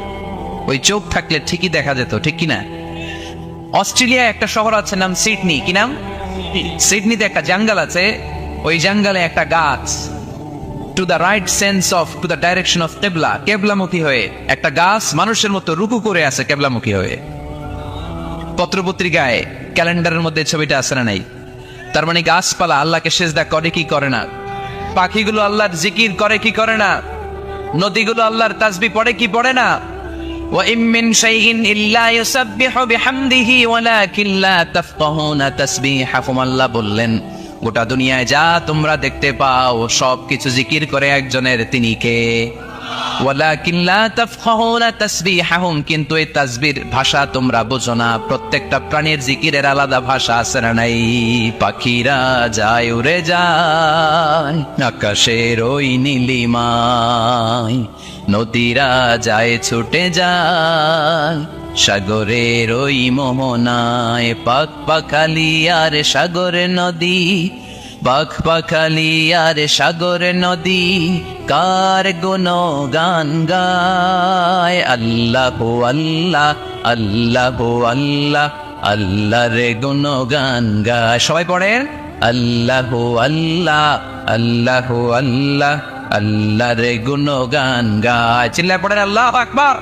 ওই চোখ থাকলে ঠিকই দেখা যেত, ঠিক কিনা? অস্ট্রেলিয়ায় একটা শহর আছে, নাম সিডনি। কি নাম? সিডনিতে একটা জঙ্গল আছে, ওই জঙ্গলে একটা গাছ, to the right sense of, to the direction of কেবলা, কেবলামুখী হয়ে একটা গাছ মানুষের মতো রুকু করে আছে, কেবলামুখী হয়ে। পত্রপত্রিকায় ক্যালেন্ডারের মধ্যে ছবিটা আছে না নাই? তার মানে গাছপালা আল্লাহকে সেজদা করে কি করে না? পাখিগুলো আল্লাহর জিকির করে কি করে না? নদীগুলো আল্লাহর তাসবিহ পড়ে কি পড়ে না? ওয়া ইম মিন শাইইন ইল্লা ইউসাব্বিহু বিহামদিহি ওয়ালাকিন লা তাফকাহুনা তাসবিহাহুম। আল্লাহ বললেন, গোটা দুনিয়ায় যা তোমরা দেখতে পাও সবকিছু জিকির করে একজনের, তিনি কে? ওয়ালাকিন লা তাফকাহুনা তাসবিহাহুম, কিন্তু এই তাসবির ভাষা তোমরা বোঝো না। প্রত্যেকটা প্রাণীর জিকিরের আলাদা ভাষা আছে না নাই? পাখিরা যায় উড়ে যায় আকাশের ওই নীলিমায়, নদীরা যায় ছুটে যায় সাগরের ওই মোহনায়। পাখ পাখালি আর সাগর নদী, পাখ পাখালি আর সাগর নদী, কার গুণগান গায়। আল্লাহ আল্লাহ আল্লাহ আল্লাহ, আল্লাহর গুণগান গায়। সবাই পড়েন আল্লাহ আল্লাহ আল্লাহ আল্লাহ, আল্লাহর গুণগান গায়। চিল্লায় পড়েন আল্লাহু আকবার।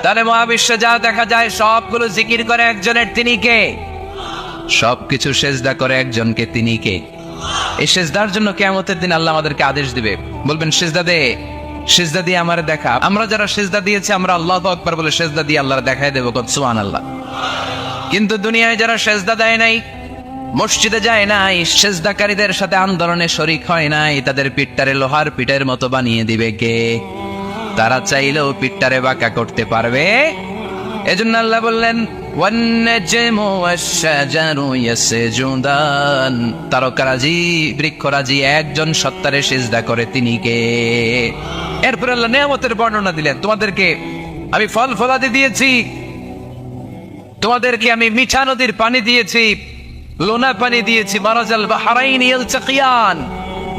তাহলে মহাবিশ্বে যা দেখা যায় সবগুলো জিকির করে একজনের, তিনি কে? সবকিছু সেজদা করে একজনকে, তিনি কে? এই সেজদার জন্য কিয়ামতের দিন আল্লাহ আমাদেরকে আদেশ দিবে, বলবেন সেজদা দে, সেজদা দিয়ে আমারে দেখা। আমরা যারা সেজদা দিয়েছি আমরা আল্লাহু আকবার বলে সেজদা দিয়ে আল্লাহর দেখায় দেবো, সুবহানাল্লাহ। কিন্তু দুনিয়ায় যারা সেজদা দেয় নাই, মসজিদে যায় নাই, সেজদাকারীদের সাথে আন্দোলনে শরীক হয় নাই, তাদের পিঠটারে লোহার পিঠের মতো বানিয়ে দিবে কে? তারা চাইলেও পিঠটারে বাঁকা করতে পারবে? এজন্য আল্লাহ বললেন ওয়ান-নাজমু ওয়াশ-শাজারু ইয়াসজুদান, তারকারাজি বৃক্ষরাজি একজন সত্তারে সিজদা করে, তিনি কে? এরপর আল্লাহ নিয়ামতের বর্ণনা দিলেন, তোমাদেরকে আমি ফল ফলাদি দিয়েছি, তোমাদেরকে আমি মিঠা নদীর পানি দিয়েছি, লোনা পানি দিয়েছি, মারাজাল বাহরাইন ইয়ালতাকিয়ান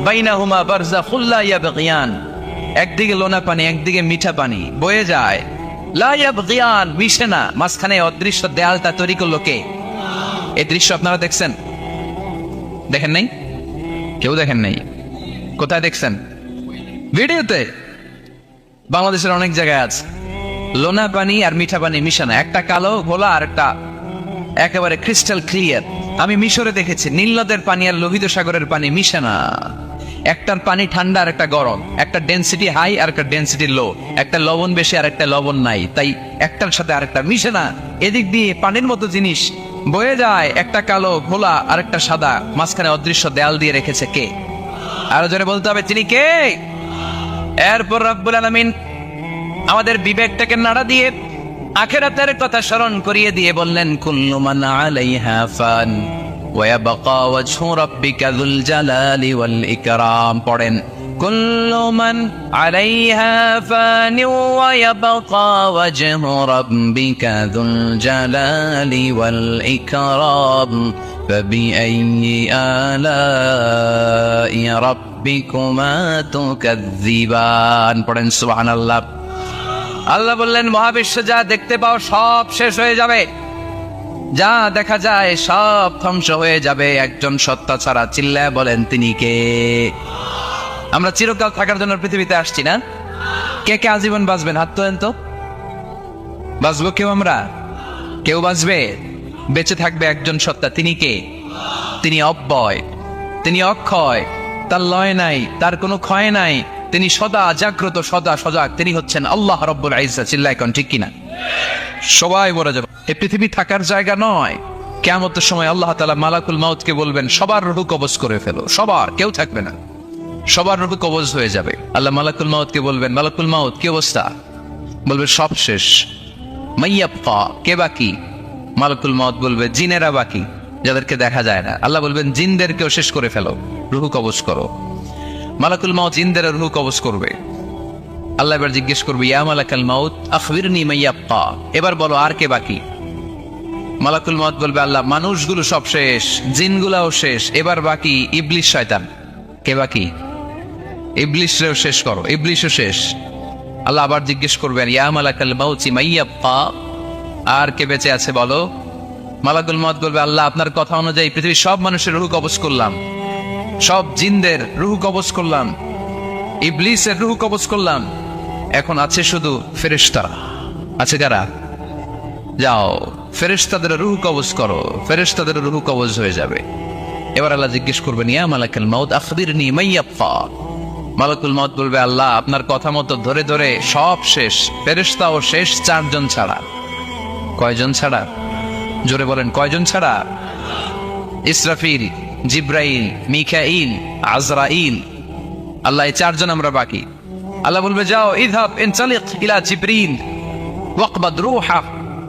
বাইনাহুমা বারযাখুল লা ইয়াবগিয়ান। একদিকে লোনা পানি, একদিকে মিঠা পানি বয়ে যায়, লা ইয়াবগিয়ান, মিশে না, মাঝখানে অদৃশ্য দেয়ালটা তৈরি করলো কে? এই দৃশ্য আপনারা দেখছেন? দেখেন নাই? কেউ দেখেন নাই? কোথায় দেখছেন? ভিডিওতে। বাংলাদেশের অনেক জায়গায় আছে লোনা পানি আর মিঠা পানি মিশানো, একটা কালো ঘোলা আর একটা একেবারে ক্রিস্টাল ক্লিয়ার। আমি মিশরে দেখেছি নীল নদের পানি আর লোহিত সাগরের পানি মিশে না। একটার পানি ঠান্ডা আর একটা গরম, একটা ডেনসিটি হাই আর একটা ডেনসিটি লো, একটা লবণ বেশি আর একটা লবণ নাই, তাই একটার সাথে আরেকটা মিশে না। এদিক দিয়ে পানির মতো জিনিস বয়ে যায়, একটা কালো ঘোলা আর একটা সাদা, মাঝখানে অদৃশ্য দেয়াল দিয়ে রেখেছে কে? আরো জোরে বলতে হবে, তিনি কে? এরপর রব্বুল আলামিন আমাদের বিবেকটাকে নাড়া দিয়ে আখিরাতের কথা স্মরণ করিয়ে দিয়ে বললেন কুল্লু মান আলাইহা ফান ওয়া ইয়াবকা ওয়াজহু রাব্বিকা যুল জালালি ওয়াল ইকরাম। পড়েন কুল্লু মান আলাইহা ফান ওয়া ইয়াবকা ওয়াজহু রাব্বিকা যুল জালালি ওয়াল ইকরাম ফাবিআইয়ি আলাই রাব্বিকুমা তুকাযযিবান। পড়েন সুবহানাল্লাহ। আল্লাহ বললেন মহাবিশ্ব যা দেখতে পাও সব শেষ হয়ে যাবে, যা দেখা যায় সব ধ্বংস হয়ে যাবে একজন সত্তা ছাড়া। চিল্লায় বলেন তিনি কে? আমরা চিরকাল থাকার জন্য পৃথিবীতে আসছি না? কে কে আজীবন বাঁচবেন? হাত তোলেন তো। বাঁচবো কেউ? আমরা কেউ বাঁচবে? বেঁচে থাকবে একজন সত্তা, তিনি কে? তিনি অব্যয়, তিনি অক্ষয়, তার লয় নাই, তার কোনো ক্ষয় নাই, তিনি সদা জাগ্রত, সদা সজাগ, তিনি হচ্ছেন আল্লাহ রব্বুল ইজ্জত। চিল্লায় কোন ঠিক কিনা? সবাই বলে যাবে এই পৃথিবী থাকার জায়গা নয়। কিয়ামতের সময় আল্লাহ তাআলা মালাকুল মাউতকে বলবেন সবার রূহ কবজ করে ফেলো, সবার, কেউ থাকবে না, সবার রূহ কবজ হয়ে যাবে। আল্লাহ মালাকুল মাউতকে বলবেন মালাকুল মাউত কি অবস্থা? বলবে সব শেষ। মাইয়াবকা, কে বাকি? মালাকুল মাউত বলবে জিনেরা বাকি, যাদেরকে দেখা যায় না। আল্লাহ বলবেন জিনদেরকেও শেষ করে ফেলো, রূহ কবজ করো। মালাকুল মাউত জিনদের রূহ কবজ করবে। আল্লাহ এবার জিজ্ঞেস করবে ইয়া মালাকাল মাউত আখবিরনি মাইয়াবকা, এবার বলো আর কে বাকি? মালাকুল মাউত বলবে আল্লাহ মানুষগুলো সব শেষ, জিনগুলাও শেষ, এবার বাকি ইবলিস শয়তান। কে বাকি? ইবলিসরেও শেষ করো, ইবলিসও শেষ। আল্লাহ আবার জিজ্ঞেস করবেন ইয়া মালাকাল মাউতি মাইয়াবকা, আর কে বেঁচে আছে বলো? মালাকুল মাউত বলবে আল্লাহ আপনার কথা অনুযায়ী পৃথিবীর সব মানুষের রূহ কবজ করলাম, সব জিনদের রূহ কবজ করলাম, ইবলিসের রূহ কবজ করলাম, এখন আছে শুধু ফেরেশতারা। আছে কারা? যাও ফেরেশতাদের রূহ কবজ করো। ফেরেশতাদের রূহ কবজ হয়ে যাবে। এবার আল্লাহ জিজ্ঞেস করবেন, ইয়া মালাকুল মাউত আখবিরনি মান ইয়াবকা। মালাকুল মাউত বলবে, আল্লাহ আপনার কথা মতো ধরে ধরে সব শেষ, ফেরেশতাও শেষ, 4 জন ছাড়া। কয়জন ছাড়া? জোরে বলেন, কয়জন ছাড়া? ইসরাফিল, জিব্রাইল, মিকাইল, আজরাইল। আল্লাহ এই 4 জন আমরা বাকি। আল্লাহ বলবে, যাও ইযহাব ইনতালিক ইলা জিবরিল ওয়াকবাদ রূহা,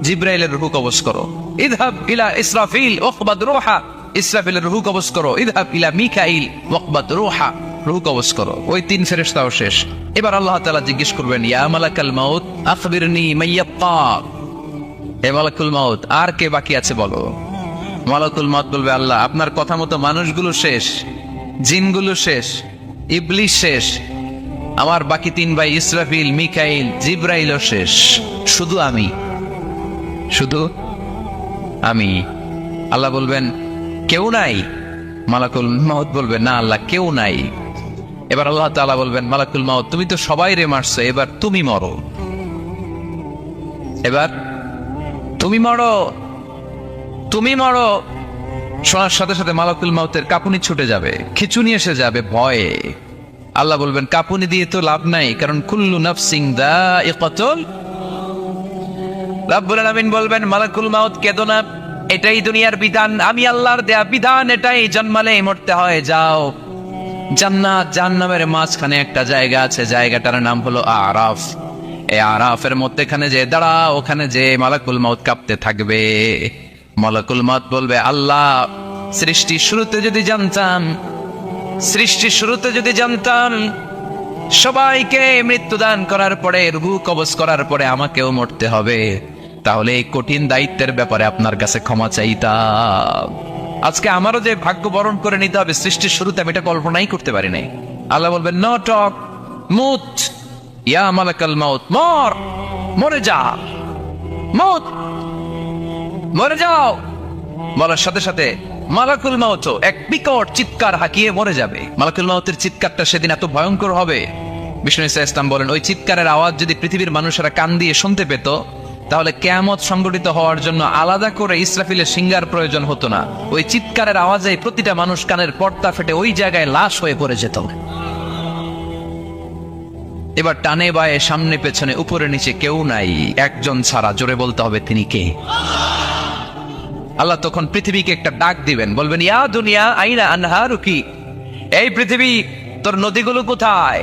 জিব্রাইলের রূহ কবজ করো। ইযহাব ইলা ইসরাফিল ওয়াকবাদ রূহা, ইসরাফিলের রূহ কবজ করো। ইযহাব ইলা মিকাইল ওয়াকবাদ রূহা, রূহ কবজ করো। ওই 3 ফেরেশতাও শেষ। এবার আল্লাহ তাআলা জিজ্ঞেস করবেন, ইয়া মালাকাল মাউত আখবিরনি মান ইয়াবকা। হে মালাকুল মাউত, আর কে বাকি আছে বলো। মালাকুল মাউত বলবে, আল্লাহ আপনার কথা মতো মানুষগুলো শেষ, জিনগুলো শেষ, ইবলিস শেষ, আমার বাকি 3 ভাই ইসরাফিল, মিকাইল, জিব্রাইলও শেষ, শুধু আমি, শুধু আমি। আল্লাহ বলবেন, কেউ নাই? মালাকুল মাউত বলবে, না আল্লাহ কেউ নাই। এবার আল্লাহ তাআলা বলবেন, মালাকুল মাউত তুমি তো সবাই রে মারছো, এবার তুমি মরো, এবার তুমি মরো, তুমি মরো। শোনার সাথে সাথে মালাকুল মাউতের কাঁপুনি ছুটে যাবে, খিঁচুনি এসে যাবে ভয়ে। আল্লাহ বলবেন, কাঁপুনি দিয়ে তো লাভ নাই, কারণ কুল্লু নাফসিন যায়িকাতুল। রব্বুল আলামিন বলবেন, মালাকুল মাউত কেঁদো না, এটাই দুনিয়ার বিধান, আমি আল্লাহর দেয়া বিধান, এটাই, জন্মালেই মরতে হয়। যাও, জান্নাত জাহান্নামের মাঝখানে একটা জায়গা আছে, জায়গাটার নাম হলো আরাফ। এই আরাফের মধ্যখানে যে দাঁড়া, ওখানে যে মালাকুল মাউত কাঁপতে থাকবে। মালাকুল মাউত বলবে, আল্লাহ সৃষ্টির শুরুতে যদি জানতাম, সৃষ্টির শুরুতে যদি জানতাম সবাইকে মৃত্যুদান করার পরে, রূহ কবজ করার পরে আমাকেও মরতে হবে, তাহলে এই কঠিন দায়িত্বের ব্যাপারে আপনার কাছে ক্ষমা চাইতাম। আজকে আমারও যে ভাগ্য বরণ করে নিতে হবে সৃষ্টির শুরুতে, আমি এটা কল্পনাই করতে পারি নাই। আল্লাহ বলবেন, নো টক, মুত, ইয়া মালাকাল মাউত, মর, মরে যা, মুত, মরে যাও। বলার সাথে সাথে মালাকুল মাউত এক বিকট চিৎকার হাঁকিয়ে মরে যাবে। মালাকুল মাউতের চিৎকারটা সেদিন এত ভয়ঙ্কর হবে, বিষ্ণু ঈসা ইসলাম বলেন, ওই চিৎকারের আওয়াজ যদি পৃথিবীর মানুষেরা কান দিয়ে শুনতে পেত, তাহলে কিয়ামত সংগঠিত হওয়ার জন্য আলাদা করে ইসরাফিলের সিঙ্গার প্রয়োজন হতো না। ওই চিৎকারের আওয়াজে প্রতিটা মানুষ কানের পর্দা ফেটে ওই জায়গায় লাশ হয়ে পড়ে যেত। এবার টানে বায়ে, সামনে পেছনে, উপরে নিচে কেউ নাই, একজন ছাড়া। জোরে বলতে হবে, তিনি কে? আল্লাহ তখন পৃথিবীকে একটা ডাক দিবেন, বলবেন, ইয়া দুনিয়া আইনা আনহারুকি, এই পৃথিবী তোর নদীগুলো কোথায়?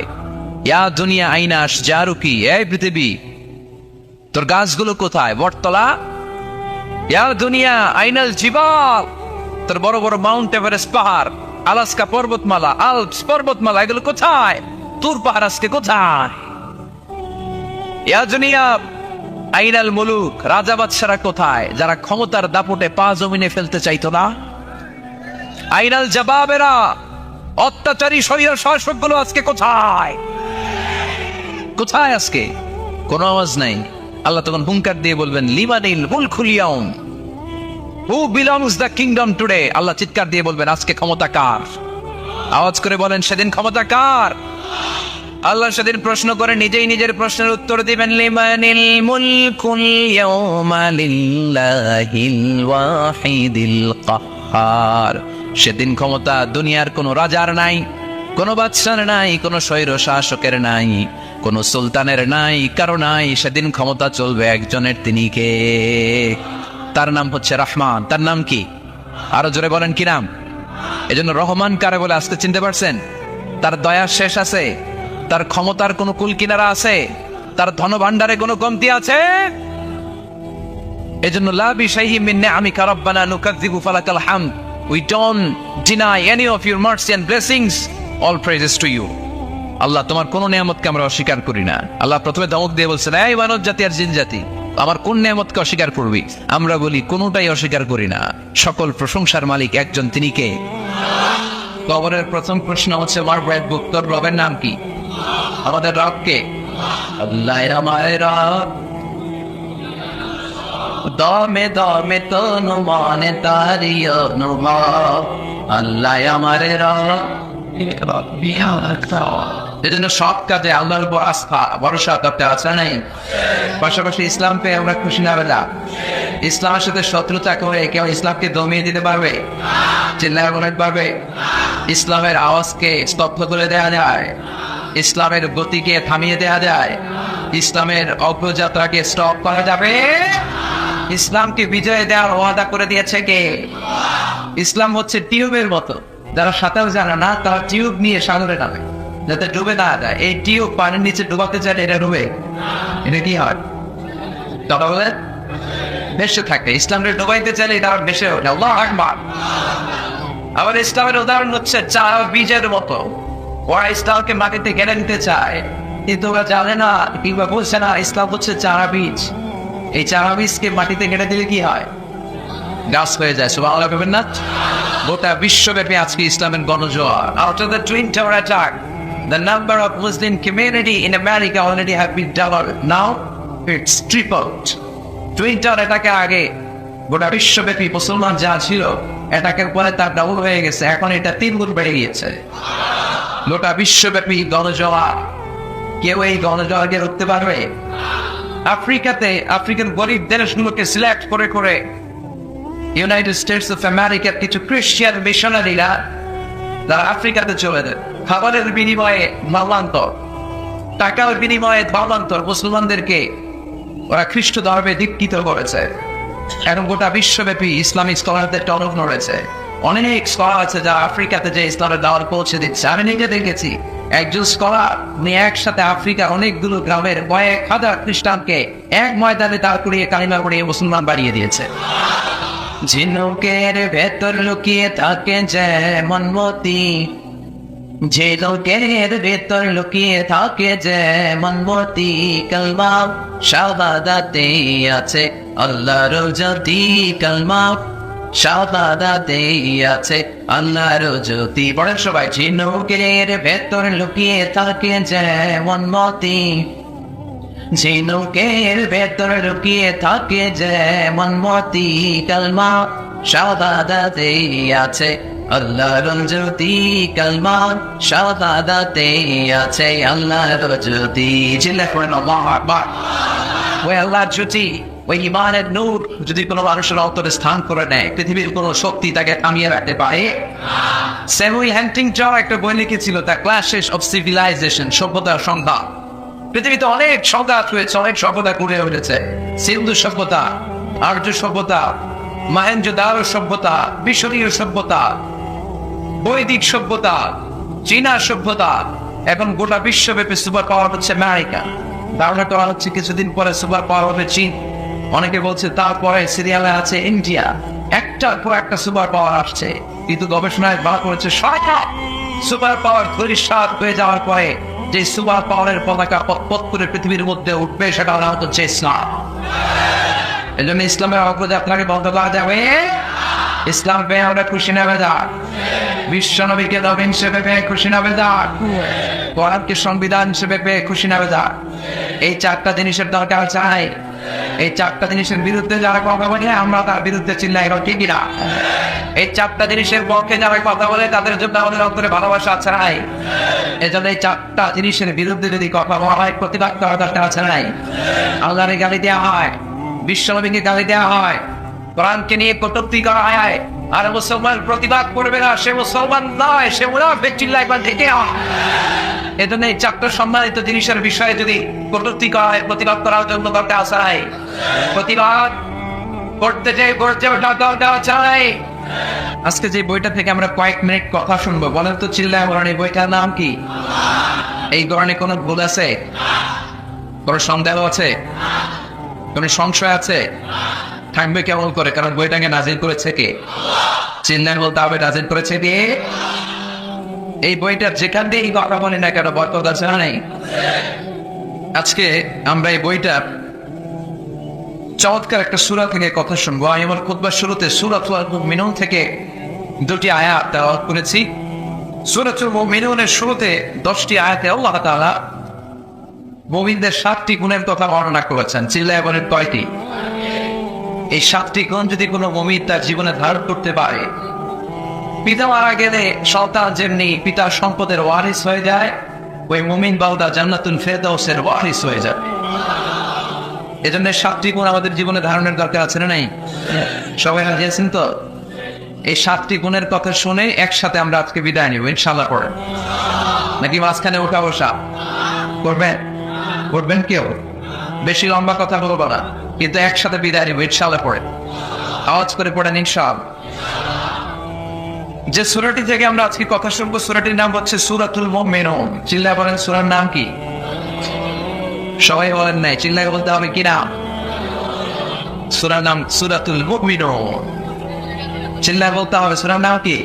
ইয়া দুনিয়া আইনা আশজারুকি, এই পৃথিবী তোর গাছগুলো কোথায়? বটতলা। ইয়া দুনিয়া আইনাল জিবাল, তোর বড় বড় মাউন্ট এভারেস্ট পাহাড়, আলাস্কা পর্বতমালা, আলপস পর্বতমালা, এগুলো কোথায়? তুর পাহাড় আজকে কোথায়? ইয়া দুনিয়া আইনাল মুলুক, রাজা বাদশারা কোথায়, যারা ক্ষমতার দাপটে পা জমিনে ফেলতে চাইতো না? আইনাল জাবাবেরা, অত্যাচারী শরীর শাসকগুলো আজকে কোথায়? কোথায় আজকে? কোনো আওয়াজ নাই। আল্লাহ তখন হুঙ্কার দিয়ে বলবেন, লিমানিল মুলকুল ইয়াউম, who belongs the kingdom today. আল্লাহ চিৎকার দিয়ে বলবেন, আজকে ক্ষমতা কার? আওয়াজ করে বলেন, সেদিন ক্ষমতা কার? আল্লাহ সেদিন প্রশ্ন করে নিজেই নিজের প্রশ্নের উত্তর দিবেন, লিমানিল মুলকুল ইয়াউমা লিল্লাহিল ওয়াহিদিল কাহ্হার। সেদিন ক্ষমতা দুনিয়ার কোনো রাজার নাই, কোনো বাদশার নাই, কোনো স্বৈর শাসকের নাই, কোনো সুলতানের নাই, কারো নাই। সেদিন ক্ষমতা চলবে একজনের, তিনি কে? তার নাম হচ্ছে রহমান। তার নাম কি? আরো জোরে বলেন, কি নাম? এজন্য রহমান কারে বলে আজকে চিনতে পারছেন? তার দয়ার শেষ আছে? তার ক্ষমতার কোনো কুল কিনারা আছে? তার ধনভাণ্ডারে কোনো কমতি আছে? এজন্য লা বিশাইহি মিন নিআমিকা রাব্বানা নুকাযযিবু ফালাকাল হামদ, we don't deny any of your mercy and blessings, all praises to you. আল্লাহ তোমার কোন নিয়ামতকে আমরা অস্বীকার করি না। আল্লাহ প্রথমে ধমক দিয়ে বলছেন, এই মানব জাতি আর জিন জাতি, আমার কোন নিয়ামতকে অস্বীকার করবি? আমরা বলি, কোনটাই অস্বীকার করি না। সকল প্রশংসার মালিক একজন, তিনি কে? কবরের প্রথম প্রশ্ন হচ্ছে, মারবেদ বুক, তোর রবের নাম কি? আমাদের রব কে? আল্লাহ আমাদের রব। দমে দমে তনু মনে তারি অনুভব, আল্লাহ আমাদের রব। এজন্য সব কাজে আল্লাহর উপর আস্থা ভরসা করতে আছে নাই? পাশাপাশি ইসলাম পেয়ে আমরা খুশি না বেলা? ইসলামের সাথে শত্রুতা করে কেউ ইসলামকে দমিয়ে দিতে পারবে? চিল্লায় বলতে পারবে? ইসলামের আওয়াজকে স্তব্ধ করে দেওয়া যায়? ইসলামের গতিকে থামিয়ে দেওয়া যায়? ইসলামের অগ্রযাত্রাকে স্টপ করা যাবে? ইসলামকে বিজয় দেওয়ার ওয়াদা করে দিয়েছে কে? ইসলাম হচ্ছে টিউবের মতো, যারা সাঁতার জানে না তারা টিউব নিয়ে সাগরে নামে যাতে ডুবে না যায়। এই টিউব পানির নিচে ডুবাতে চাইলে এটা ডুবে, এটা কি হয়? কথা বলে ভেসে থাকে। ইসলামকে ডুবাইতে চাইলে এটা ভেসে ওঠে। আল্লাহু আকবার। আবার ইসলামের উদাহরণ হচ্ছে চারা বীজের মতো। ওরা ইসলামকে মাটিতে গেড়ে নিতে চায়, কিন্তু ওরা জানে না কিংবা বলছে না ইসলাম হচ্ছে চারা বীজ। এই চারা বীজকে মাটিতে গেড়ে দিলে কি হয়? গাছ হয়ে যায়। সুবহানাল্লাহ বলবেন না? গোটা বিশ্বব্যাপী আজকে ইসলামের গণজোয়ার। After the Twin Tower attack, the number of Muslim community in America already have been doubled. Now it's tripled. Twin Tower attack-এর আগে গোটা বিশ্বব্যাপী মুসলমান যা ছিল, অ্যাটাকের পরে তার ডাবল হয়ে গেছে, এখন এটা 3 গুণ বেড়ে গিয়েছে। গোটা বিশ্বব্যাপী গণজোয়ার। কেউ এই গণজোয়ারকে রুখতে পারবে? আফ্রিকাতে আফ্রিকান গরিব দেশগুলোকে সিলেক্ট করে করে ইউনাইটেড স্টেটস অফ আমেরিকার কিছু খ্রিস্টান মিশনারিরা তারা আফ্রিকাতে চলে যায়। খাবারের বিনিময়ে মালান্তর, টাকার বিনিময়ে মালান্তর মুসলমানদেরকে ওরা খ্রিস্ট ধর্মে দীক্ষিত করেছে। এখন গোটা বিশ্বব্যাপী ইসলামিক স্কলারদের টনক নড়েছে। অনেক স্কলার আছে যা আফ্রিকাতে যে ইসলামের দাওয়াত পৌঁছে দিচ্ছে। আমি নিজে দেখেছি একজন স্কলার নিয়ে একসাথে আফ্রিকা অনেকগুলো গ্রামের কয়েক হাজার খ্রিস্টানকে এক ময়দানে দাঁড় করিয়ে কালিমা পড়িয়ে মুসলমান বাড়িয়ে দিয়েছে। ঝিনুকের ভেতর লুকিয়ে থাকে যেমন মতি, ঝিনুকের ভেতর লুকিয়ে থাকে যেমন মতি, কালমা শাহাদাতে আছে আল্লাহর জ্যোতি, কালমা শাহাদাতে আছে আল্লাহর জ্যোতি। পড়েন সবাই। ঝিনুকের ভেতর লুকিয়ে থাকে যেমন মতি, ঝিনুকের ভেতর লুকিয়ে থাকে যেমন মতি, কালমা শাহাদাতে আছে আল্লাহর জ্যোতি, কালমা শাহাদাতে আছে আল্লাহর জ্যোতি। চিল্লায় পড়েন আল্লাহু আকবার। ওই আল্লাহর জ্যোতি, ওই ইমানের নূর যদি কোনো মানুষের অন্তরে স্থান করে নেয়, পৃথিবীর কোনো শক্তি তাকে থামিয়ে রাখতে পারে? স্যামুয়েল হ্যান্টিংটন একটা বই লিখেছিল, দ্য ক্লাশেস অফ সিভিলাইজেশন, সভ্যতার সংঘাত। পৃথিবীতে অনেক সংঘাত হয়েছে, অনেক সভ্যতা গড়ে উঠেছে। সিন্ধু সভ্যতা, আর্য সভ্যতা, মহেঞ্জোদারো সভ্যতা, মিশরীয় সভ্যতা, বৈদিক সভ্যতা, চীনা সভ্যতা। এখন গোটা বিশ্বব্যাপী সুপার পাওয়ার হচ্ছে আমেরিকা। ধারণা করা হচ্ছে কিছুদিন পরে সুপার পাওয়ার হবে চীন। অনেকে বলছে তারপরে সিরিয়ালে আছে ইন্ডিয়া। একটার পর একটা সুপার পাওয়ার আসছে, কিন্তু গবেষণায় বলা করেছে সুপার পাওয়ার ধরিষ্ঠ হয়ে যাওয়ার পরে যে সুপার পাওয়ারের পতাকা পথ করে পৃথিবীর মধ্যে উঠবে সেটা হচ্ছে ইসলাম। এই জন্য ইসলামের অগ্রযাত্রাকে বন্ধ করা যাবে। ইসলাম পেয়ে আমরা খুশি নেবে যাক, বিশ্ব নবীকে নবী হিসেবে পেয়ে খুশি নেবে যাক, কোরআনকে সংবিধান হিসেবে পেয়ে খুশি নেবে যাক। এই 4টা জিনিসের দরকার চাই। এই 4টা জিনিসের বিরুদ্ধে যারা কথা বলে আমরা তার বিরুদ্ধে চিল্লাই, ঠিক কিনা? এই 4টা জিনিসের পক্ষে যারা কথা বলে তাদের জন্য আমাদের অন্তরে ভালোবাসা চাই। এই জন্য এই 4টা জিনিসের বিরুদ্ধে যদি কথা বলা হয়, প্রতিবাদ করা দরকার চাই। আল্লাহরে গালি দেওয়া হয়, বিশ্বনবীকে গালি দেওয়া হয়, কোরআনকে নিয়ে কটূক্তি করা হয়, আর মুসলমান প্রতিবাদ করবে না, সে মুসলমান নয়, সে মুনাফিক, চিল্লায় বা ঢেকে হয়। এজন্য এই 4টা সম্মানিত জিনিসের বিষয়ে যদি কটূক্তি করা হয়, প্রতিবাদ করার জন্য দরকার চাই। প্রতিবাদ করতে চাই, করতে ওঠার দরকার চাই। আজকে যে বইটা থেকে আমরা কয়েক মিনিট কথা শুনবো, বলেন তো চিল্লায় বলেন এই বইটার নাম কি? এই কোরআনে কোনো ভুল আছে? কোনো সন্দেহ আছে? কোনো সংশয় আছে? থাকবে কেমন করে? কারণ বইটাকে নাজিল করেছে কে? চিল্লায় বলতে হবে নাজিল করেছে কে? এই বইটা যেখান দিয়ে কথা বলি না কেন বরকত আছে না নেই? আজকে আমরা এই বইটা চমৎকার একটা সূরা থেকে কথা শুনবো। আমি আমার খুতবার শুরুতে সূরাতুল মুমিনুন থেকে 2টি আয়াত তেলাওয়াত করেছি। সূরাতুল মুমিনুনের শুরুতে 10টি আয়াতে আল্লাহ তাআলা মুমিনদের 7টি গুণের কথা বর্ণনা করেছেন। চিল্লায় বলেন কয়টি? এই 7টি গুণ যদি কোনো মুমিন তার জীবনে ধারণ করতে পারে, পিতা মারা গেলে সন্তান যেমনি পিতার সম্পদের ওয়ারিস হয়ে যায়, ওই মুমিন বান্দা জান্নাতুল ফেরদাউসের ওয়ারিস হয়ে যাবে। এজন্য 7টি গুণ আমাদের জীবনে ধারণের দরকার আছে না নাই? সবাই রাজি আছেন তো? এই 7টি গুণের কথা শুনে একসাথে আমরা আজকে বিদায় নিব ইনশাআল্লাহ। পড়ে নাকি মাঝখানে উঠা বসা করবেন? করবেন কেউ? বেশি লম্বা কথা বলবো না, কিন্তু একসাথে বিদায় নিব ইনশাআল্লাহ। পড়ে আওয়াজ করে পড়েন ইনশাআল্লাহ। যে সূরাটি থেকে আমরা আজকে কথা শুনবো, সূরাটির নাম হচ্ছে সূরাতুল মুমিনুন। চিল্লায় বলেন সূরার নাম কি? সবাই বলেন নাই, চিল্লায় বলতে হবে কি নাম? সূরার নাম সূরাতুল মুমিনুন। চিল্লায় বলতে হবে সূরার নাম কি?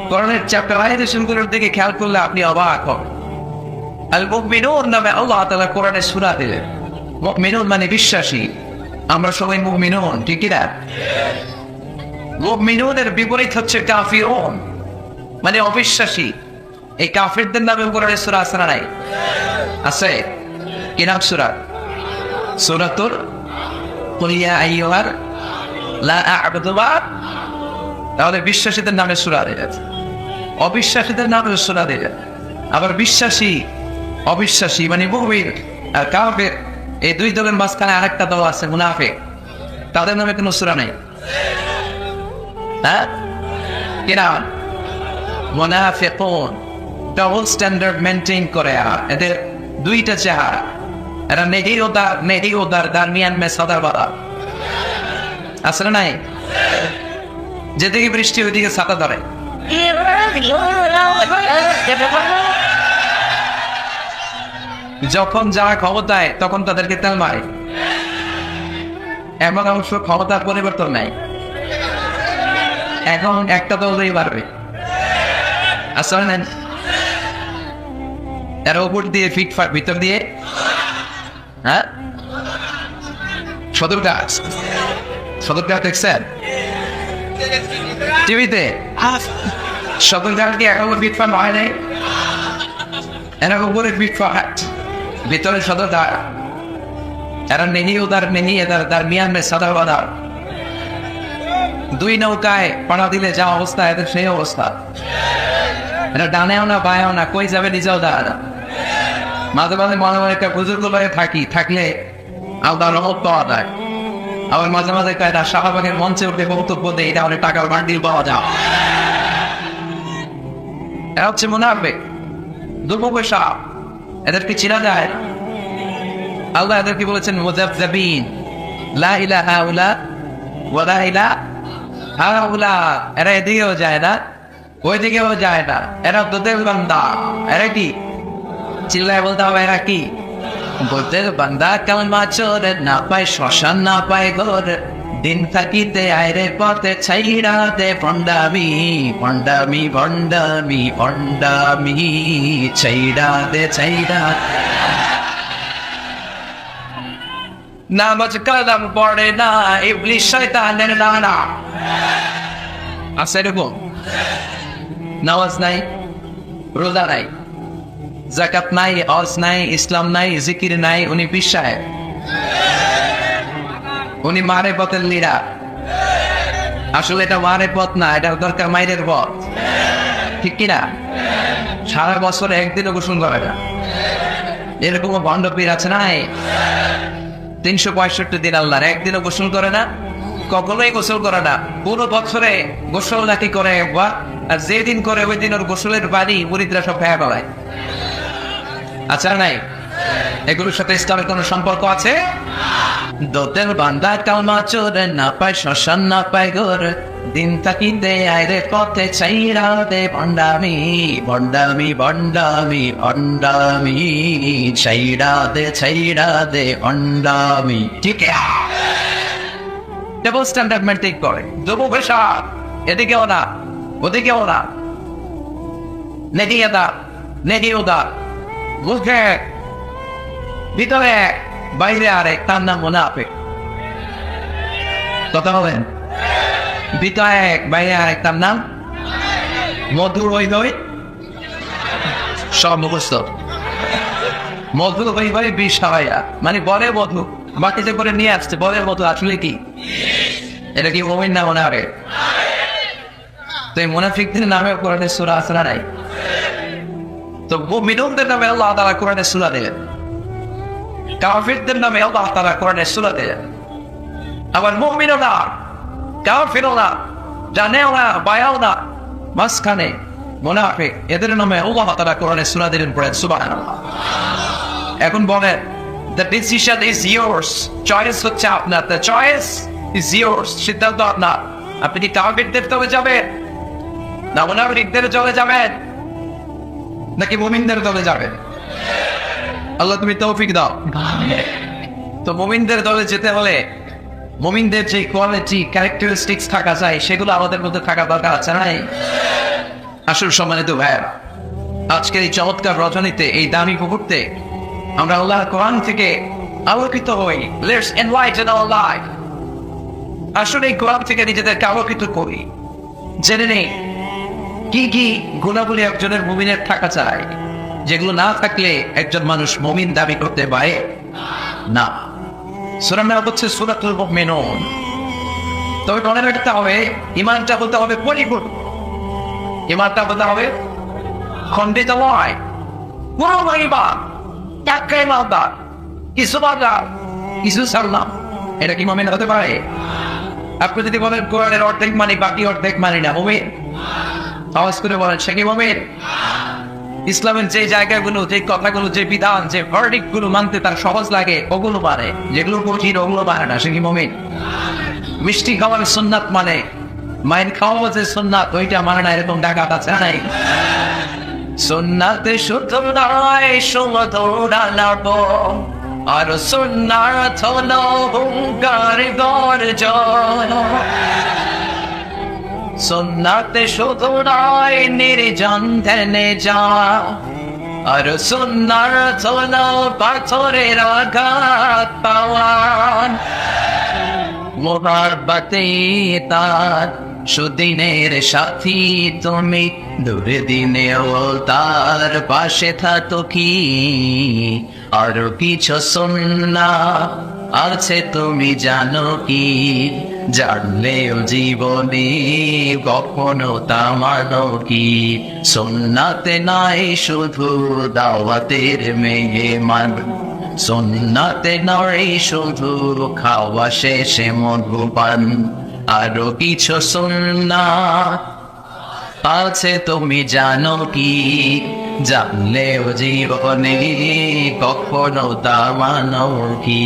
কোরআনের চ্যাপ্টার আয়াতের দিকে খেয়াল করলে আপনি অবাক হবেন। আল মুমিনুন নামে আল্লাহ তাআলা কোরআনে সূরা দিলেন। মুমিনুন মানে বিশ্বাসী। আমরা সবাই মুমিনুন, ঠিক কি না? মুমিনুনের বিপরীত হচ্ছে কাফিরুন, মানে অবিশ্বাসী। এই কাফিরদের নামে কোরআনে সূরা আছে না নাই? আছে। কি নাম সূরা? সূরাতুল কুল ইয়া আইয়ুহার লা আ'বুদু মা। তাহলে বিশ্বাসীদের নামে সূরা দিয়েছে, অবিশ্বাসীদের নামে সূরা দিয়েছে। আবার বিশ্বাসী অবিশ্বাসী মানে মুমিন আর কাফির, এই দুই দলের মাঝখানে আরেকটা দল আছে মুনাফিক, তাদের নামে কোনো সূরা নেই। হ্যাঁ, কি নাম? মুনাফিকুন। ডাবল স্ট্যান্ডার্ড মেনটেইন করে। এদের দুইটা চেহারা, এরা নেহি উদার দারমিয়ান মে সদাবাদা। আসলে নাই, যেদিকে বৃষ্টি ওইদিকে ছাতা ধরে। যখন যারা ক্ষমতায় তখন তাদেরকে তেল মারে। এমন অবশ্য ক্ষমতার পরিবর্তন নাই, এখন একটা দলই পারবে। আসলে নেন, এর উপর দিয়ে ফিটফাট ভিতর দিয়ে, হ্যাঁ, সদরঘাট দেখছেন টিভিতে? সদরঘাট কি এখন ফিটফাট হয় নাই? এরা উপরে ফিটফাট, ভিতরে সদরঘাট। এরা নেহি উদার নেহি এদার দারমিয়ান মে সদাবাদার। দুই নৌকায় পাড়া দিলে যা অবস্থা, এদের সেই অবস্থা। এটা ডানেও না বায়েও না, কই যাবে নিজেও দাঁড়া না। মাঝে মাঝে মনে মনে একটা বুজুর্গ লয়ে থাকলে আলাদা রহমত পাওয়া যায়। আবার মাঝে মাঝে কয়েকটা শাহবাগের মঞ্চে উঠে বক্তব্য দেয়, এটা অনেক টাকার বান্ডিল পাওয়া যায়। এরা হচ্ছে মুনাফিক, দুর্মুখা। এদেরকে চিনা যায়। আল্লাহ এদেরকে বলেছেন মুযাবযাবিন, লা ইলাহা ইল্লা ওয়া লা ইলাহা হাউলা। এরা এদিকেও যায় না, ওইদিকেও যায় না। এরা তোদের বান্দা। এরা কি? চিল্লায় বলতে হবে এরা কি? তোদের বান্দা। কালমা চোরে না পায় শ্মশান, না পায় ঘর, দিন থাকিতে আইরে পথে ছাইড়া দে ভণ্ডামি, ভণ্ডামি ভণ্ডামি ভণ্ডামি, ছাইড়া দে ছাইড়া। নামাজ কালাম পড়ে না, ইবলিস শয়তানের নানা। আছে এরকম? নামাজ নাই, রোজা নাই, যাকাত নাই, হজ নাই, ইসলাম নাই, জিকির নাই। উনি বিশ্বায়, উনি মারে পথের লিডা। আসলে এটা মারে পথ না, এটা দরকার মাইরের পথ, ঠিক কিনা? সারা বছর একদিনও গোসল করে না, এরকম ভণ্ড পীর আছে নাই? 365 দিন আল্লাহর, একদিনও গোসল করে না, কখনোই গোসল করে না। পুরো বছরে গোসল নাকি করে একবার, আর যেদিন করে ওই দিন ওর গোসলের বাড়ি মুরিদরা সব ভেয়া পালায়। আচ্ছা নাই? এগুলোর সাথে ইসলামের কোন সম্পর্ক আছে? দোতের বান্দা কালমা চোরে না পায় শ্মশান, না পায় ঘর, দিন থাকিতে আইরে পথে ছাইড়া দে ভণ্ডামি, ভণ্ডামি ভণ্ডামি ভণ্ডামি, ছাইড়া দে ভণ্ডামি। ঠিক ডাবল স্ট্যান্ডার্ড মেনটেন করে। যুব পেশা, এদিকেও না ওদিকেও না, নেহি উদার, মুখে ভিতরে বাইরে আরেক, তার নাম মুনাফিক। কথা বলেন? ভিতরে এক বাইরে আরেক, তার নাম মধু। হই সব মুখস্থ। মধু হই বিষ খাওয়াইয়া, মানে বলে মধু, বাকিতে করে নিয়ে আসছে, বলে মধু। আসলে কি এটা? কি মুমিন না মুনাফিক? তো এই মুনাফিকদের নামে কোরআনে সূরা আছে না নাই? তো মুমিনদের নামে আল্লাহ তাআলা কোরআনে সূরা দিলেন। কাফিরদের নামে আল্লাহ তাআলা কোরআনে সূরা দেন। আবার মুমিনও না, কাফিরও না, জানেও না, বায়াও না, মাঝখানে মুনাফিক, এদের নামে আল্লাহ তাআলা কোরআনে সূরা দিলেন, পড়েন সুবহানাল্লাহ। এখন বলেন, the decision is yours, choice হচ্ছে আপনার, the choice is yours, সিদ্ধান্ত আপনার। আপনি কি কাফিরদের দলে যাবেন, না মুনাফিকদের দলে যাবেন, নাকি মুমিনদের দলে যাবেন? আল্লাহ তুমি তৌফিক দাও। তো মুমিনদের দলে যেতে হলে মুমিনদের যে কোয়ালিটি ক্যারেক্টারিস্টিক্স থাকা যায় সেগুলো আমাদের মধ্যে থাকা দরকার আছে নাই? আসল সম্মানিত ভাইয়েরা, আজকের এই চমৎকার রজনীতে, এই দামি মুহূর্তে আমরা আল্লাহর কোরআন থেকে আলোকিত হই। Let's enlighten our life. আসলে এই কোরআন থেকে নিজেদেরকে আলোকিত করি, জেনে নেই কি কি গুণাবলী একজনের মুমিনের থাকা চাই, যেগুলো না থাকলে একজন মানুষ মুমিন দাবি করতে পারে না। সূরার নাম হচ্ছে সূরাতুল মুমিনুন। তবে মনে রাখতে হবে, ঈমানটা বলতে হবে পরিপূর্ণ, ঈমানটা বলতে হবে খণ্ডিত নয়, পুরো ঈমান, টাটকা ঈমানদার, কিছু বাদা কিছু ছাড়লাম, এটা কি মুমিন হতে পারে? আপনি যদি বলেন কোরআনের অর্ধেক মানি, বাকি অর্ধেক মানি না, মুমিন? আওয়াজ করে বলেন, সে কি মুমিন? ইসলামের যে জায়গাগুলো, যে কথাগুলো, যে বিধান, যে ভার্ডিক্ট গুলো মানতে তার সহজ লাগে ওগুলো মানে, যেগুলো কঠিন ওগুলো মানে না, সে কি মুমিন? মিষ্টি খাওয়ার সুন্নাত মানে, মাইন খাওয়া যে সুন্নাত ওইটা মানে না, এরকম ডাকাত আছে নাই? সুন্নাতে শুদ্ধ নয়, শুদ্ধ ডালাবো, আর সুন্নাত হলো হুঙ্কার গর্জন। সুন্নাতে শুধু নয়, নির্জন ধ্যানে যা, আর সুন্নাত হলো পাথরের আঘাত পাওয়ান। মোহাব্বতে তার সুদিনের সাথী তুমি, দূরে দিনেও তার পাশে থাকো কি? আরো কিছু সুন্নাত আছে তুমি জানো কি? জানলেও জীবনে কখনো তা মানো কি? সুন্নাতে নাই শুধু দাওয়াতের মেহমান, সুন্নাতে নয় শুধু খাওয়া শেষে মধুপান। আরো কিছু সুন্নাত আছে তুমি জানো কি? জানলেও জীবনে কখনো তা মানো কি?